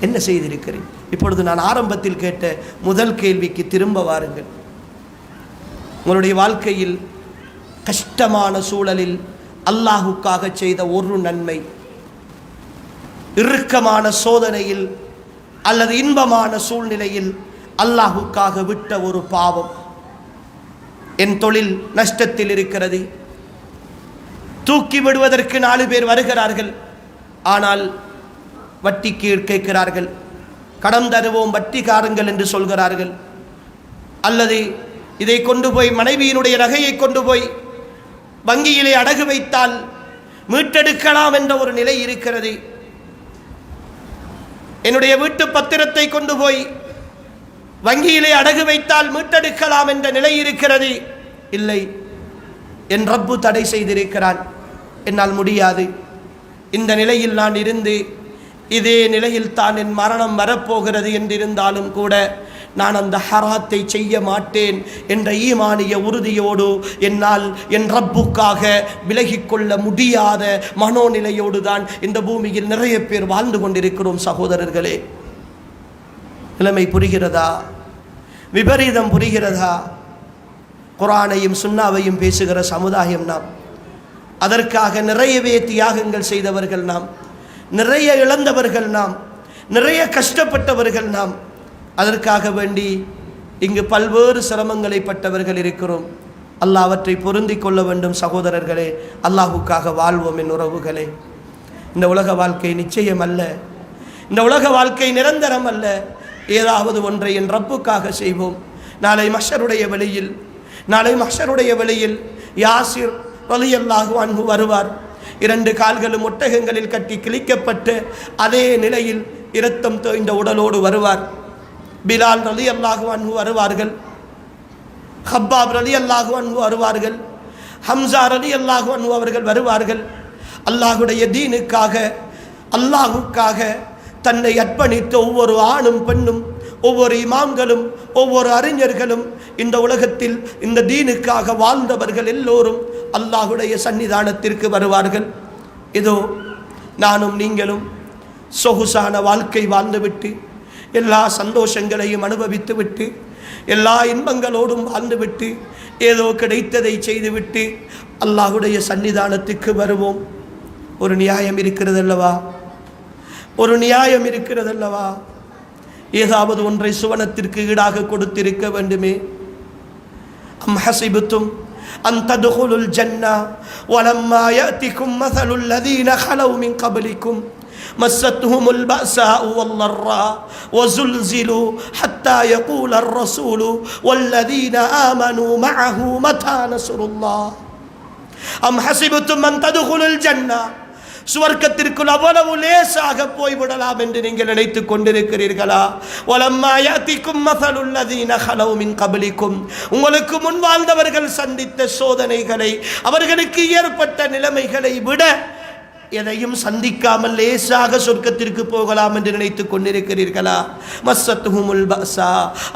[SPEAKER 1] என்ன செய்திருக்கிறேன்? இப்பொழுது நான் ஆரம்பத்தில் கேட்ட முதல் கேள்விக்கு திரும்ப வாருங்கள். உங்களுடைய வாழ்க்கையில் கஷ்டமான சூழலில் அல்லாஹுக்காக செய்த ஒரு நன்மை, இறுக்கமான சோதனையில் அல்லது இன்பமான சூழ்நிலையில் அல்லாஹுக்காக விட்ட ஒரு பாவம். என் தொழில் நஷ்டத்தில் இருக்கிறது, தூக்கி விடுவதற்கு 4 பேர் வருகிறார்கள், ஆனால் வட்டிக்கு கேட்கிறார்கள், கடன் தருவோம் வட்டிக்காரங்கள் என்று சொல்கிறார்கள். அல்லது இதை கொண்டு போய் மனைவியினுடைய நகையை கொண்டு போய் வங்கியிலே அடகு வைத்தால் மீட்டெடுக்கலாம் என்ற ஒரு நிலை இருக்கிறது. என்னுடைய வீட்டு பத்திரத்தை கொண்டு போய் வங்கியிலே அடகு வைத்தால் மீட்டெடுக்கலாம் என்ற நிலை இருக்கிறது. இல்லை, என் ரப்பு தடை செய்திருக்கிறான், என்னால் முடியாது. இந்த நிலையில் நான் இருந்து இதே நிலையில் தான் என் மரணம் வரப்போகிறது என்றிருந்தாலும் கூட நான் அந்த ஹராத்தை செய்ய மாட்டேன் என்ற ஈமானிய உறுதியோடு என்னால் என் ரப்புக்காக விலகிக்கொள்ள முடியாத மனோநிலையோடு தான் இந்த பூமியில் நிறைய பேர் வாழ்ந்து கொண்டிருக்கிறோம். சகோதரர்களே, நிலைமை புரிகிறதா? விபரீதம் புரிகிறதா? குர்ஆனையும் சுன்னாவையும் பேசுகிற சமுதாயம் நாம். அதற்காக நிறையவே தியாகங்கள் செய்தவர்கள் நாம், நிறைய இழந்தவர்கள் நாம், நிறைய கஷ்டப்பட்டவர்கள் நாம். அதற்காக வேண்டி இங்கு பல்வேறு சிரமங்களை பட்டவர்கள் இருக்கிறோம். அல்லாஹ் அவற்றை பொருந்தி கொள்ள வேண்டும். சகோதரர்களே, அல்லாஹுக்காக வாழ்வோம். என் உறவுகளே, இந்த உலக வாழ்க்கை நிச்சயம் அல்ல, இந்த உலக வாழ்க்கை நிரந்தரம் அல்ல. ஏதாவது ஒன்றை என் ரப்புக்காக செய்வோம். நாளை மஹ்ஷருடைய வெளியில் யாசிர் ரலியல்லாஹு அன்ஹு வருவார். 2 கால்களும் ஒட்டகங்களில் கட்டி கிழிக்கப்பட்டு அதே நிலையில் இரத்தம் தோய்ந்த உடலோடு வருவார். பிலால் ரலியல்லாஹு அன்ஹு வருவார்கள், ஹப்பாப் ரலியல்லாஹு அன்ஹு வருவார்கள், ஹம்சா ரலியல்லாஹு அன்ஹு அவர்கள் வருவார்கள். அல்லாஹுடைய தீனுக்காக, அல்லாஹுக்காக தன்னை அர்ப்பணித்த ஒவ்வொரு ஆணும் பெண்ணும், ஒவ்வொரு இமாம்களும், ஒவ்வொரு அறிஞர்களும், இந்த உலகத்தில் இந்த தீனுக்காக வாழ்ந்தவர்கள் எல்லோரும் அல்லாஹுடைய சன்னிதானத்திற்கு வருவார்கள். இதோ நானும் நீங்களும் சொகுசான வாழ்க்கை வாழ்ந்துவிட்டு, எல்லா சந்தோஷங்களையும் அனுபவித்து விட்டு, எல்லா இன்பங்களோடும் வாழ்ந்துவிட்டு, ஏதோ கிடைத்ததை செய்துவிட்டு அல்லாஹுடைய சன்னிதானத்துக்கு வருவோம். ஒரு நியாயம் இருக்கிறதல்லவா? ஒரு நியாயம் இருக்கிறதல்லவா? ஏதாவது ஒன்றை சுவனத்திற்கு ஈடாக கொடுத்திருக்க வேண்டுமே. அம் ஹஸிபத்தும் அன் ததுகுலுல் ஜன்னா வலம்மா யஅதிகும் மஸலுல் லதீன ஹலவ் மின் கப்லிக்கும் மஸ்ஸத்துஹுமுல் பஅஸாஉ வல்லர்ரா வஸுல்ஸிலு ஹத்தா யகூலர் ரசூலு வல்லதீன ஆமனூ மஅஹு மதா நஸ்ருல்லாஹ். அம் ஹஸிபத்தும் அன் ததுகுலுல் ஜன்னா, சுவர்க்கத்திற்குள் அவ்வளவு லேசாக போய்விடலாம் என்று நீங்கள் நினைத்துக் கொண்டிருக்கிறீர்களா? வலம்மா யஅதிகும் மஸலுல் லதீன ஹலவ் மின் கப்லிக்கும், உங்களுக்கு முன் வாழ்ந்தவர்கள் சந்தித்த சோதனைகளை, அவர்களுக்கு ஏற்பட்ட நிலைமைகளை விட எதையும் சந்திக்காமல் லேசாக சொர்க்கத்திற்கு போகலாம் என்று நினைத்துக் கொண்டிருக்கிறீர்களா? மஸ்ஸத்துஹுமுல் பஅஸா,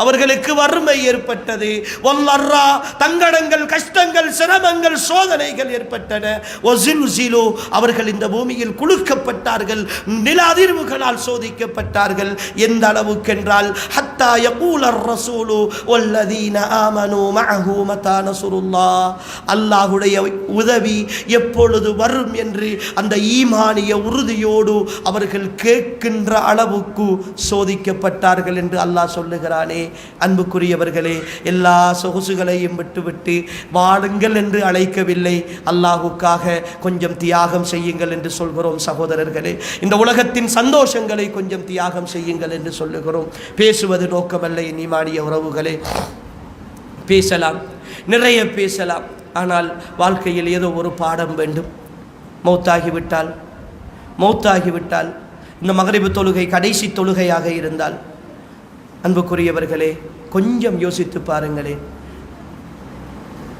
[SPEAKER 1] அவர்களுக்கு வறுமை ஏற்பட்டது. வல்லர்ரா, தங்கடங்கள், கஷ்டங்கள், சிரமங்கள், சோதனைகள் ஏற்பட்டன. வஸுல்ஸிலு, அவர்கள் இந்த பூமியில் குலுக்கப்பட்டார்கள், நில அதிர்வுகளால் சோதிக்கப்பட்டார்கள். எந்த அளவுக்கென்றால் ஹத்தா யகூலர் ரசூலு வல்லதீன ஆமனூ மஅஹு மதா நஸ்ருல்லாஹ், அல்லாஹ்வுடைய உதவி எப்பொழுது வரும் என்று அந்த ஈமானிய உறுதியோடு அவர்கள் கேட்கின்ற அளவுக்கு சோதிக்கப்பட்டார்கள் என்று அல்லாஹ் சொல்லுகிறானே. அன்புக்குரியவர்களே, எல்லா சொகுசுகளையும் விட்டுவிட்டு வாழுங்கள் என்று அழைக்கவில்லை, அல்லாஹுக்காக கொஞ்சம் தியாகம் செய்யுங்கள் என்று சொல்கிறோம். சகோதரர்களே, இந்த உலகத்தின் சந்தோஷங்களை கொஞ்சம் தியாகம் செய்யுங்கள் என்று சொல்லுகிறோம். பேசுவது நோக்கமல்ல என் ஈமானிய உறவுகளே. பேசலாம், நிறைய பேசலாம், ஆனால் வாழ்க்கையில் ஏதோ ஒரு பாடம் வேண்டும். மௌத்தாகிவிட்டால் இந்த மக்ரிபு தொழுகை கடைசி தொழுகையாக இருந்தால், அன்புக்குரியவர்களே, கொஞ்சம் யோசித்து பாருங்களே.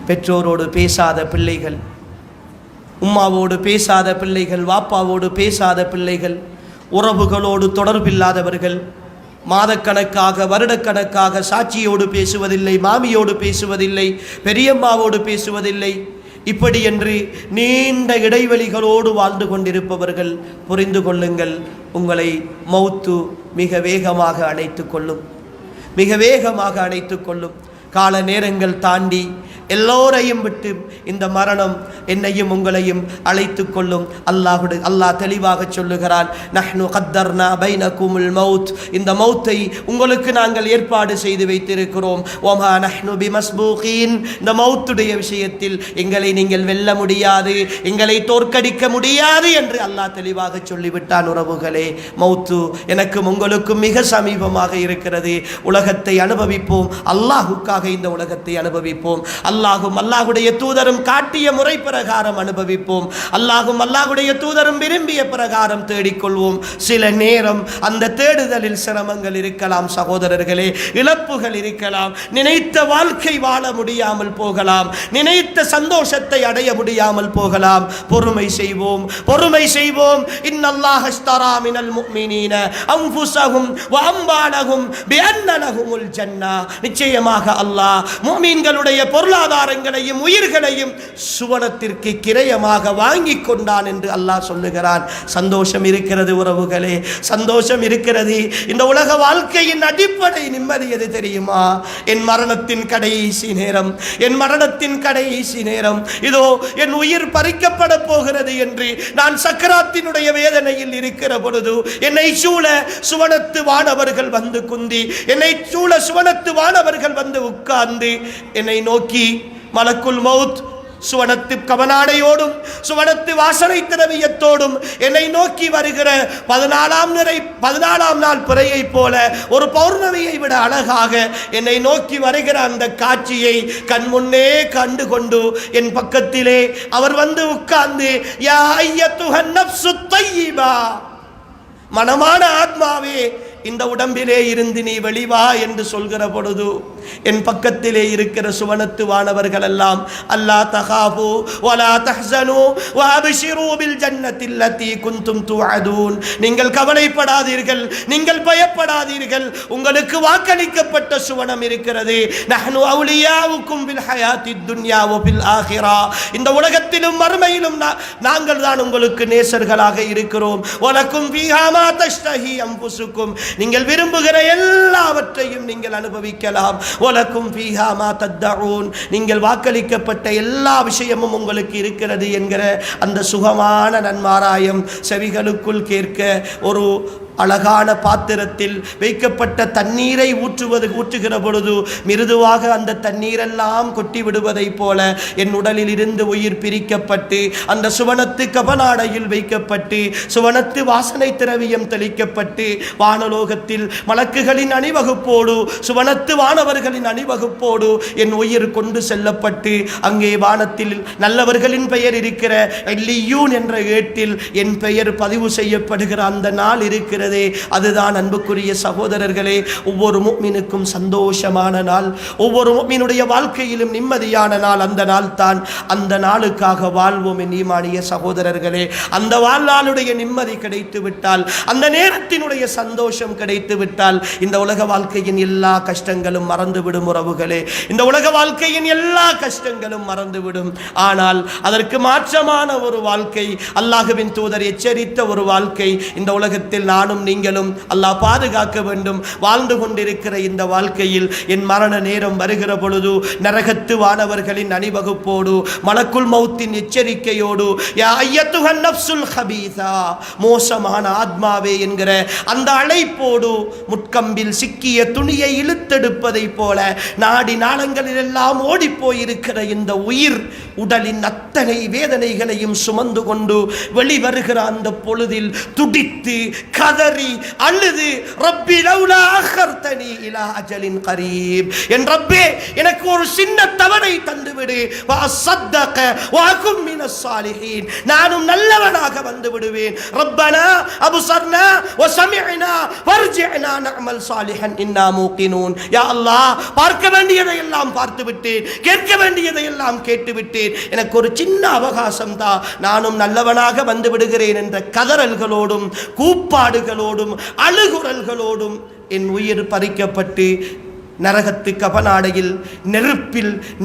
[SPEAKER 1] பெற்றோரோடு பேசாத பிள்ளைகள், உம்மாவோடு பேசாத பிள்ளைகள், வாப்பாவோடு பேசாத பிள்ளைகள், உறவுகளோடு தொடர்பில்லாதவர்கள், மாதக்கணக்காக வருடக்கணக்காக சாட்சியோடு பேசுவதில்லை, மாமியோடு பேசுவதில்லை, பெரியம்மாவோடு பேசுவதில்லை. இப்படி என்று நீண்ட இடைவெளிகளோடு வாழ்ந்து கொண்டிருப்பவர்கள் புரிந்து கொள்ளுங்கள், உங்களை மௌத்து மிக வேகமாக அணைத்து கொள்ளும், மிக வேகமாக அணைத்து கொள்ளும். கால நேரங்கள் தாண்டி எல்லோரையும் விட்டு இந்த மரணம் என்னையும் உங்களையும் அழைத்து கொள்ளும். அல்லாஹ் தெளிவாக சொல்லுகிறான், நஹ்னு கத்தர்னா பைனகுமுல் மௌத், இந்த மௌத்தை உங்களுக்கு நாங்கள் ஏற்பாடு செய்து வைத்திருக்கிறோம். வமா நஹ்னு பிமஸ்பூகீன், இந்த மௌத்துடைய விஷயத்தில் எங்களை நீங்கள் வெல்ல முடியாது, எங்களை தோற்கடிக்க முடியாது என்று அல்லாஹ் தெளிவாக சொல்லிவிட்டான். உறவுகளே, மௌத்து எனக்கும் உங்களுக்கும் மிக சமீபமாக இருக்கிறது. உலகத்தை அனுபவிப்போம், அல்லாஹுக்காக இந்த உலகத்தை அனுபவிப்போம். அல்லாஹுடைய தூதரும் காட்டிய முறை பிரகாரம் அனுபவிப்போம். அல்லாஹுடைய தூதரும் விரும்பிய பிரகாரம் தேடிக்கொள்வோம். சில நேரம் அந்த தேடுதலில் சிரமங்கள் இருக்கலாம் சகோதரர்களே, இழப்புகள் இருக்கலாம். நினைத்த வாழ்க்கை வாழ முடியாமல் போகலாம், நினைத்த சந்தோஷத்தை அடைய முடியாமல் போகலாம். பொறுமை செய்வோம், பொறுமை செய்வோம். இன்னல்லாஹ் அஸ்தரா மினல் முஃமினீன அன்ஃபுஸஹும் வ அம்வாலஹும் பிஅன்ன லஹுமுல் ஜன்னah, நிச்சயமாக அல்லாஹ் முஃமின்களுடைய பொருளாதாரங்களையும் உயிர்களையும் சுவனத்திற்கு கிரயமாக வாங்கி கொண்டான் என்று அல்லாஹ் சொல்லுகிறான். சந்தோஷம் இருக்கிறது உறவுகளே, சந்தோஷம் இருக்கிறது. இந்த உலக வாழ்க்கையின் அடிப்படை நிம்மதி எது தெரியுமா? என் மரணத்தின் கடைசி நேரம், என் மரணத்தின் கடைசி நேரம், இதோ என் உயிர் பறிக்கப்பட போகிறது என்று நான் சக்கராத்தினுடைய வேதனையில் இருக்கிற பொழுது என்னை சூழ சுவனத்து வானவர்கள் வந்து குந்தி, என்னை சூழ சுவனத்து வானவர்கள் வந்து உட்கார்ந்து என்னை நோக்கி மலக்குல் மௌத் சுவனத்து கவனாடையோடும் சுவனத்து வாசனை திரவியத்தோடும் என்னை நோக்கி வருகிற 14ஆம் நாள் பிறையை போல ஒரு பௌர்ணமியை விட அழகாக என்னை நோக்கி வருகிற அந்த காட்சியை கண் முன்னே கண்டு கொண்டு என் பக்கத்திலே அவர் வந்து உட்கார்ந்து, யா அய்யத்துஹன் நஃப்ஸுத் தய்யிபா, மனமான ஆத்மாவே இந்த உடம்பிலே இருந்து நீ வெளிவா என்று சொல்கிற பொழுது என் பக்கத்திலே இருக்கிற சுவனத்து வானவர்கள் எல்லாம், அல்லா தகாபு வலா தஹ்சனு வஅப்ஷிரு பில் ஜன்னத்தில் லத்தி குன்தும் துஅதூன், நீங்கள் கவலைப்படாதீர்கள், நீங்கள் பயப்படாதீர்கள், உங்களுக்கு வாக்களிக்கப்பட்ட சுவனம் இருக்கிறது. நஹ்னு அவுலியாவுக்கும் பில் ஹயாத்தித் துன்யா வ பில் ஆகிரா, இந்த உலகத்திலும் மறுமையிலும் நாங்கள் தான் உங்களுக்கு நேசர்களாக இருக்கிறோம். வலக்கும் ஃபீஹா மா தஷ்தஹி அன்ஃபுசுக்கும், நீங்கள் விரும்புகிற எல்லாவற்றையும் நீங்கள் அனுபவிக்கலாம். வலக்கும் ஃபீஹா மா தத்தஊன், நீங்கள் வாக்களிக்கப்பட்ட எல்லா விஷயமும் உங்களுக்கு இருக்கிறது என்கிற அந்த சுகமான நன்மாராயம் செவிகளுக்குள் கேட்க ஒரு அழகான பாத்திரத்தில் வைக்கப்பட்ட தண்ணீரை ஊற்றுகிற பொழுது மிருதுவாக அந்த தண்ணீரெல்லாம் கொட்டி விடுவதை போல என் உடலில் இருந்து உயிர் பிரிக்கப்பட்டு அந்த சுவனத்து கபனாடையில் வைக்கப்பட்டு சுவனத்து வாசனை திரவியம் தெளிக்கப்பட்டு வானலோகத்தில் மலக்குகளின் அணிவகுப்போடு சுவனத்து வானவர்களின் அணிவகுப்போடு என் உயிர் கொண்டு செல்லப்பட்டு அங்கே வானத்தில் நல்லவர்களின் பெயர் இருக்கிற எல்லியூன் என்ற ஏட்டில் என் பெயர் பதிவு செய்யப்படுகிற அந்த நாள் இருக்கிறது. அதுதான் அன்புக்குரிய சகோதரர்களே, ஒவ்வொரு முஃமினுக்கும் சந்தோஷமான நாள், ஒவ்வொரு முஃமினுடைய வாழ்க்கையிலும் நிம்மதியான நாள். அந்த நாள் தான், அந்த நாளுக்காக வாழ்வோம் என் ஈமானிய சகோதரர்களே. அந்த வாழ்நாளுடைய நிம்மதி கிடைத்து விட்டால், அந்த நேரத்தினுடைய சந்தோஷம் கிடைத்து விட்டால் இந்த உலக வாழ்க்கையின் எல்லா கஷ்டங்களும் மறந்துவிடும் உறவுகளே, இந்த உலக வாழ்க்கையின் எல்லா கஷ்டங்களும் மறந்துவிடும். ஆனால் அதற்கு மாற்றமான ஒரு வாழ்க்கை, அல்லாஹ்வின் தூதர் எச்சரித்த ஒரு வாழ்க்கை இந்த உலகத்தில் நானும் நீங்களும் அல்லாஹ் பாதுகாக்க வேண்டும். வாழ்ந்து கொண்டிருக்கிற இந்த வாழ்க்கையில் என் மரண நேரம் வருகிற பொழுது நரகத்து வானவர்களின் அணிவகுப்போடு மலக்குல் மௌத்தின் எச்சரிக்கையோடு, யா அய்யத்துஹன் நஃப்ஸுல் ஹபீஸா, மோசமான ஆத்மாவே என்கிற அந்த அழைப்போடு முட்கம்பில் சிக்கிய துணியை இழுத்தெடுப்பதை போல நாடி நாளங்களில் எல்லாம் ஓடிப்போயிருக்கிற இந்த உயிர் உடலின் அத்தனை வேதனைகளையும் சுமந்து கொண்டு வெளிவருகிற அந்த பொழுதில் துடித்து கதறி அழுது, ரப்பி லவ்லா அഖர்தனி இலா அஜலின் கரீப், என் ரப்பே எனக்கு ஒரு சின்ன தவணை தந்துவிடு, வஅஸத்தக வஅகும் மினஸ் சாலிஹீன், நானும் நல்லவனாக வந்து விடுவேன். ரப்பனா அப்ஸர்னா வஸமிஅனா ஃபர்ஜிஅனா நஅமல் சாலிஹன் இன்னா மூகினூன், யா அல்லாஹ் பார்க்க வேண்டியதை எல்லாம் பார்த்து விட்டேன், கேட்க வேண்டியதை எல்லாம் கேட்டு விட்டேன், எனக்கு ஒரு சின்ன அவகாசம் தான், நானும் நல்லவனாக வந்து விடுகிறேன் என்ற கதறல்களோடும் கூப்பாடுகளோடும் அழுகுரல்களோடும் என் உயிர் பறிக்கப்பட்டு நரகத்து கபநாடையில்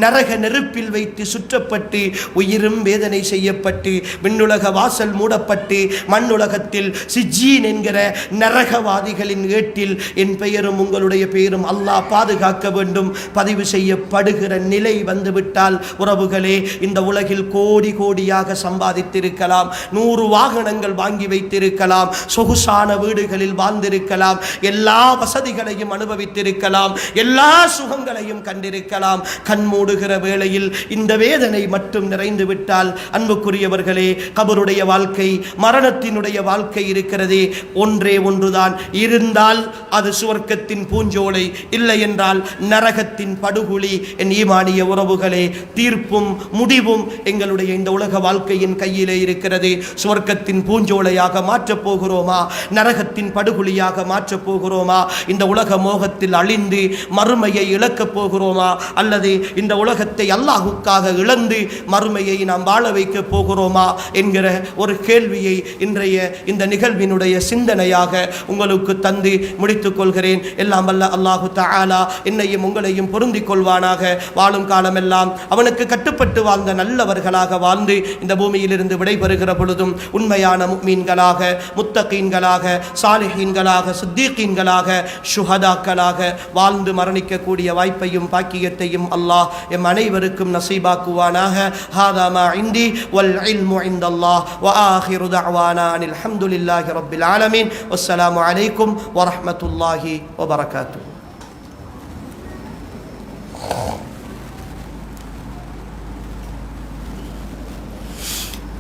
[SPEAKER 1] நரக நெருப்பில் வைத்து சுற்றப்பட்டு உயிரும் வேதனை செய்யப்பட்டு விண்ணுலக வாசல் மூடப்பட்டு மண்ணுலகத்தில் சிஜ்ஜீன் என்கிற நரகவாதிகளின் ஏட்டில் என் பெயரும் உங்களுடைய பெயரும் அல்லாஹ் பாதுகாக்க வேண்டும் பதிவு செய்யப்படுகிற நிலை வந்துவிட்டால் உறவுகளே, இந்த உலகில் கோடி கோடியாக சம்பாதித்திருக்கலாம், 100 வாகனங்கள் வாங்கி வைத்திருக்கலாம், சொகுசான வீடுகளில் வாழ்ந்திருக்கலாம், எல்லா வசதிகளையும் அனுபவித்திருக்கலாம், எல்லா சுகங்களையும் கண்டிருக்கலாம். கண் மூடுகிற வேளையில் இந்த வேதனை மட்டும் நிறைந்து விட்டால் அன்புக்குரியவர்களே, கபருடைய வாழ்க்கை, மரணத்தினுடைய வாழ்க்கை இருக்கிறதே, ஒன்றே ஒன்றுதான். இருந்தால் அது சுவர்க்கத்தின் பூஞ்சோலை, இல்லை என்றால் நரகத்தின் படுகுழி. என் ஈமானிய உறவுகளே, தீர்ப்பும் முடிவும் எங்களுடைய இந்த உலக வாழ்க்கையின் கையிலே இருக்கிறது. சுவர்க்கத்தின் பூஞ்சோலையாக மாற்றப் போகிறோமா, நரகத்தின் படுகுழியாக மாற்றப் போகிறோமா? இந்த உலக மோகத்தில் அழிந்து மறுமையை இழக்கப் போகிறோமா, அல்லது இந்த உலகத்தை அல்லாஹுக்காக இழந்து மறுமையை நாம் வாழ வைக்கப் போகிறோமா என்கிற ஒரு கேள்வியை இன்றைய இந்த நிகழ்வினுடைய சிந்தனையாக உங்களுக்கு தந்து முடித்துக் கொள்கிறேன். எல்லாம் வல்ல அல்லாஹு தஆலா என்னையும் உங்களையும் பொருந்திக் கொள்வானாக. வாழும் காலமெல்லாம் அவனுக்கு கட்டுப்பட்டு வாழ்ந்த நல்லவர்களாக வாழ்ந்து இந்த பூமியிலிருந்து விடைபெறுகிற பொழுதும் உண்மையான முஃமின்களாக, முத்தகீன்களாக, சாலிஹீன்களாக, சித்தீகீன்களாக, ஷுஹதாக்களாக வாழ்ந்து மரணிக்கக்கூடிய வாய்ப்பையும் பாக்கியத்தையும் அல்லாஹ் எம் அனைவருக்கும் நசீபாக்குவானாக. ஹாதா மா இந்தி வல் இல்மு இந்தல்லாஹ் வ ஆகிரு தஅவானா அனில் ஹம்துலில்லாஹி ரப்பில் ஆலமீன். வஸ்ஸலாமு அலைக்கும் வ ரஹ்மத்துல்லாஹி வ பரகாத்துஹு.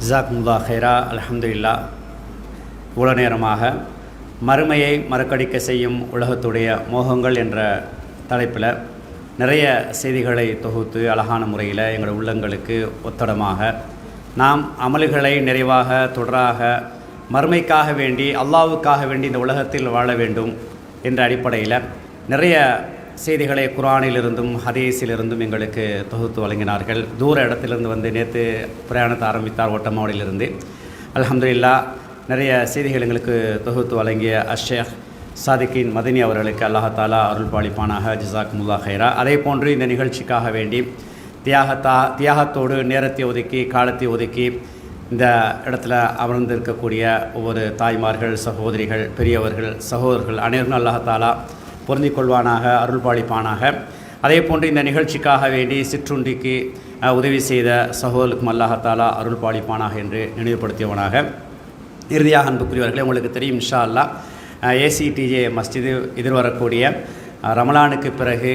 [SPEAKER 2] ஜஸாக்குமுல்லாஹ் ஹைரா. அல்ஹம்துலில்லாஹ். இவ்வளோ நேரமாக மறுமையை மறக்கடிக்க செய்யும் உலகத்துடைய மோகங்கள் என்ற தலைப்பில் நிறைய செய்திகளை தொகுத்து அழகான முறையில் எங்கள் உள்ளங்களுக்கு ஒத்தடமாக நாம் அமல்களை நிறைவாக தொடராக மறுமைக்காக வேண்டி, அல்லாஹ்வுக்காக வேண்டி இந்த உலகத்தில் வாழ வேண்டும் என்ற அடிப்படையில் நிறைய செய்திகளை குர்ஆனிலிருந்தும் ஹதீஸிலிருந்தும் எங்களுக்கு தொகுத்து வழங்கினார்கள். தூர இடத்திலிருந்து வந்து நேற்று பிரயாணத்தை ஆரம்பித்தார் ஓட்டமாவடியிலிருந்து. அல்ஹம்துலில்லாஹ் நிறைய செய்திகள் எங்களுக்கு தொகுத்து வழங்கிய ஷேக் சாதிக்கின் மதனி அவர்களுக்கு அல்லாஹ் தாலா அருள் பாலிப்பானாக. ஜஸாக்குமுல்லாஹ் ஹைரா. அதே போன்று இந்த நிகழ்ச்சிக்காக வேண்டி தியாகத்தோடு நேரத்தை ஒதுக்கி, காலத்தை ஒதுக்கி இந்த இடத்துல அமர்ந்திருக்கக்கூடிய ஒவ்வொரு தாய்மார்கள், சகோதரிகள், பெரியவர்கள், சகோதரர்கள் அனைவரும் அல்லாஹ் தாலா பொருந்திக் கொள்வானாக, அருள் பாலிப்பானாக. அதே போன்று இந்த நிகழ்ச்சிக்காக வேண்டி சிற்றுண்டிக்கு உதவி செய்த சகோதரருக்கும் அல்லாஹ் தாலா அருள் பாலிப்பானாக என்று நினைவுபடுத்தியவனாக. இறுதியாக அன்புக்குரியவர்களே, உங்களுக்கு தெரியும் இன்ஷா அல்லாஹ் ஏசிடிஜே மஸ்ஜிது எதிர்வரக்கூடிய ரமலானுக்கு பிறகு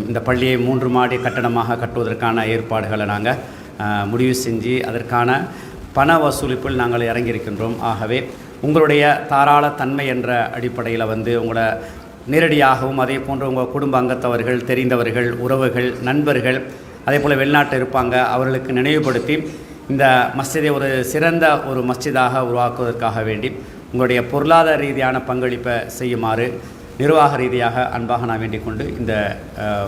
[SPEAKER 2] இந்த பள்ளியை 3 மாடி கட்டடமாக கட்டுவதற்கான ஏற்பாடுகளை நாங்கள் முடிவு செஞ்சு அதற்கான பண வசூலிப்பில் நாங்கள் இறங்கியிருக்கின்றோம். ஆகவே உங்களுடைய தாராள தன்மை என்ற அடிப்படையில் வந்து உங்களோட நேரடியாகவும், அதே போன்று உங்கள் குடும்ப அங்கத்தவர்கள், தெரிந்தவர்கள், உறவுகள், நண்பர்கள், அதே போல் வெளிநாட்டில் இருப்பாங்க, அவர்களுக்கு நினைவுபடுத்தி இந்த மஸ்ஜிதை ஒரு சிறந்த ஒரு மஸ்ஜிதாக உருவாக்குவதற்காக வேண்டி உங்களுடைய பொருளாதார ரீதியான பங்களிப்பை செய்யுமாறு நிர்வாக ரீதியாக அன்பாக நான் வேண்டிக் கொண்டு இந்த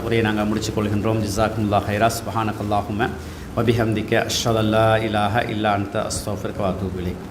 [SPEAKER 2] உரையை நாங்கள் முடிச்சுக்கொள்கின்றோம். ஜஸாக்குமுல்லாஹ் ஹைரா. சுப்ஹானக்கல்லாஹும்ம வ பிஹம்திக அஷ்ஹது அல்லா இலாஹ இல்லா அன்த அஸ்தக்ஃபிருக வ அத்தூபு இலைக்.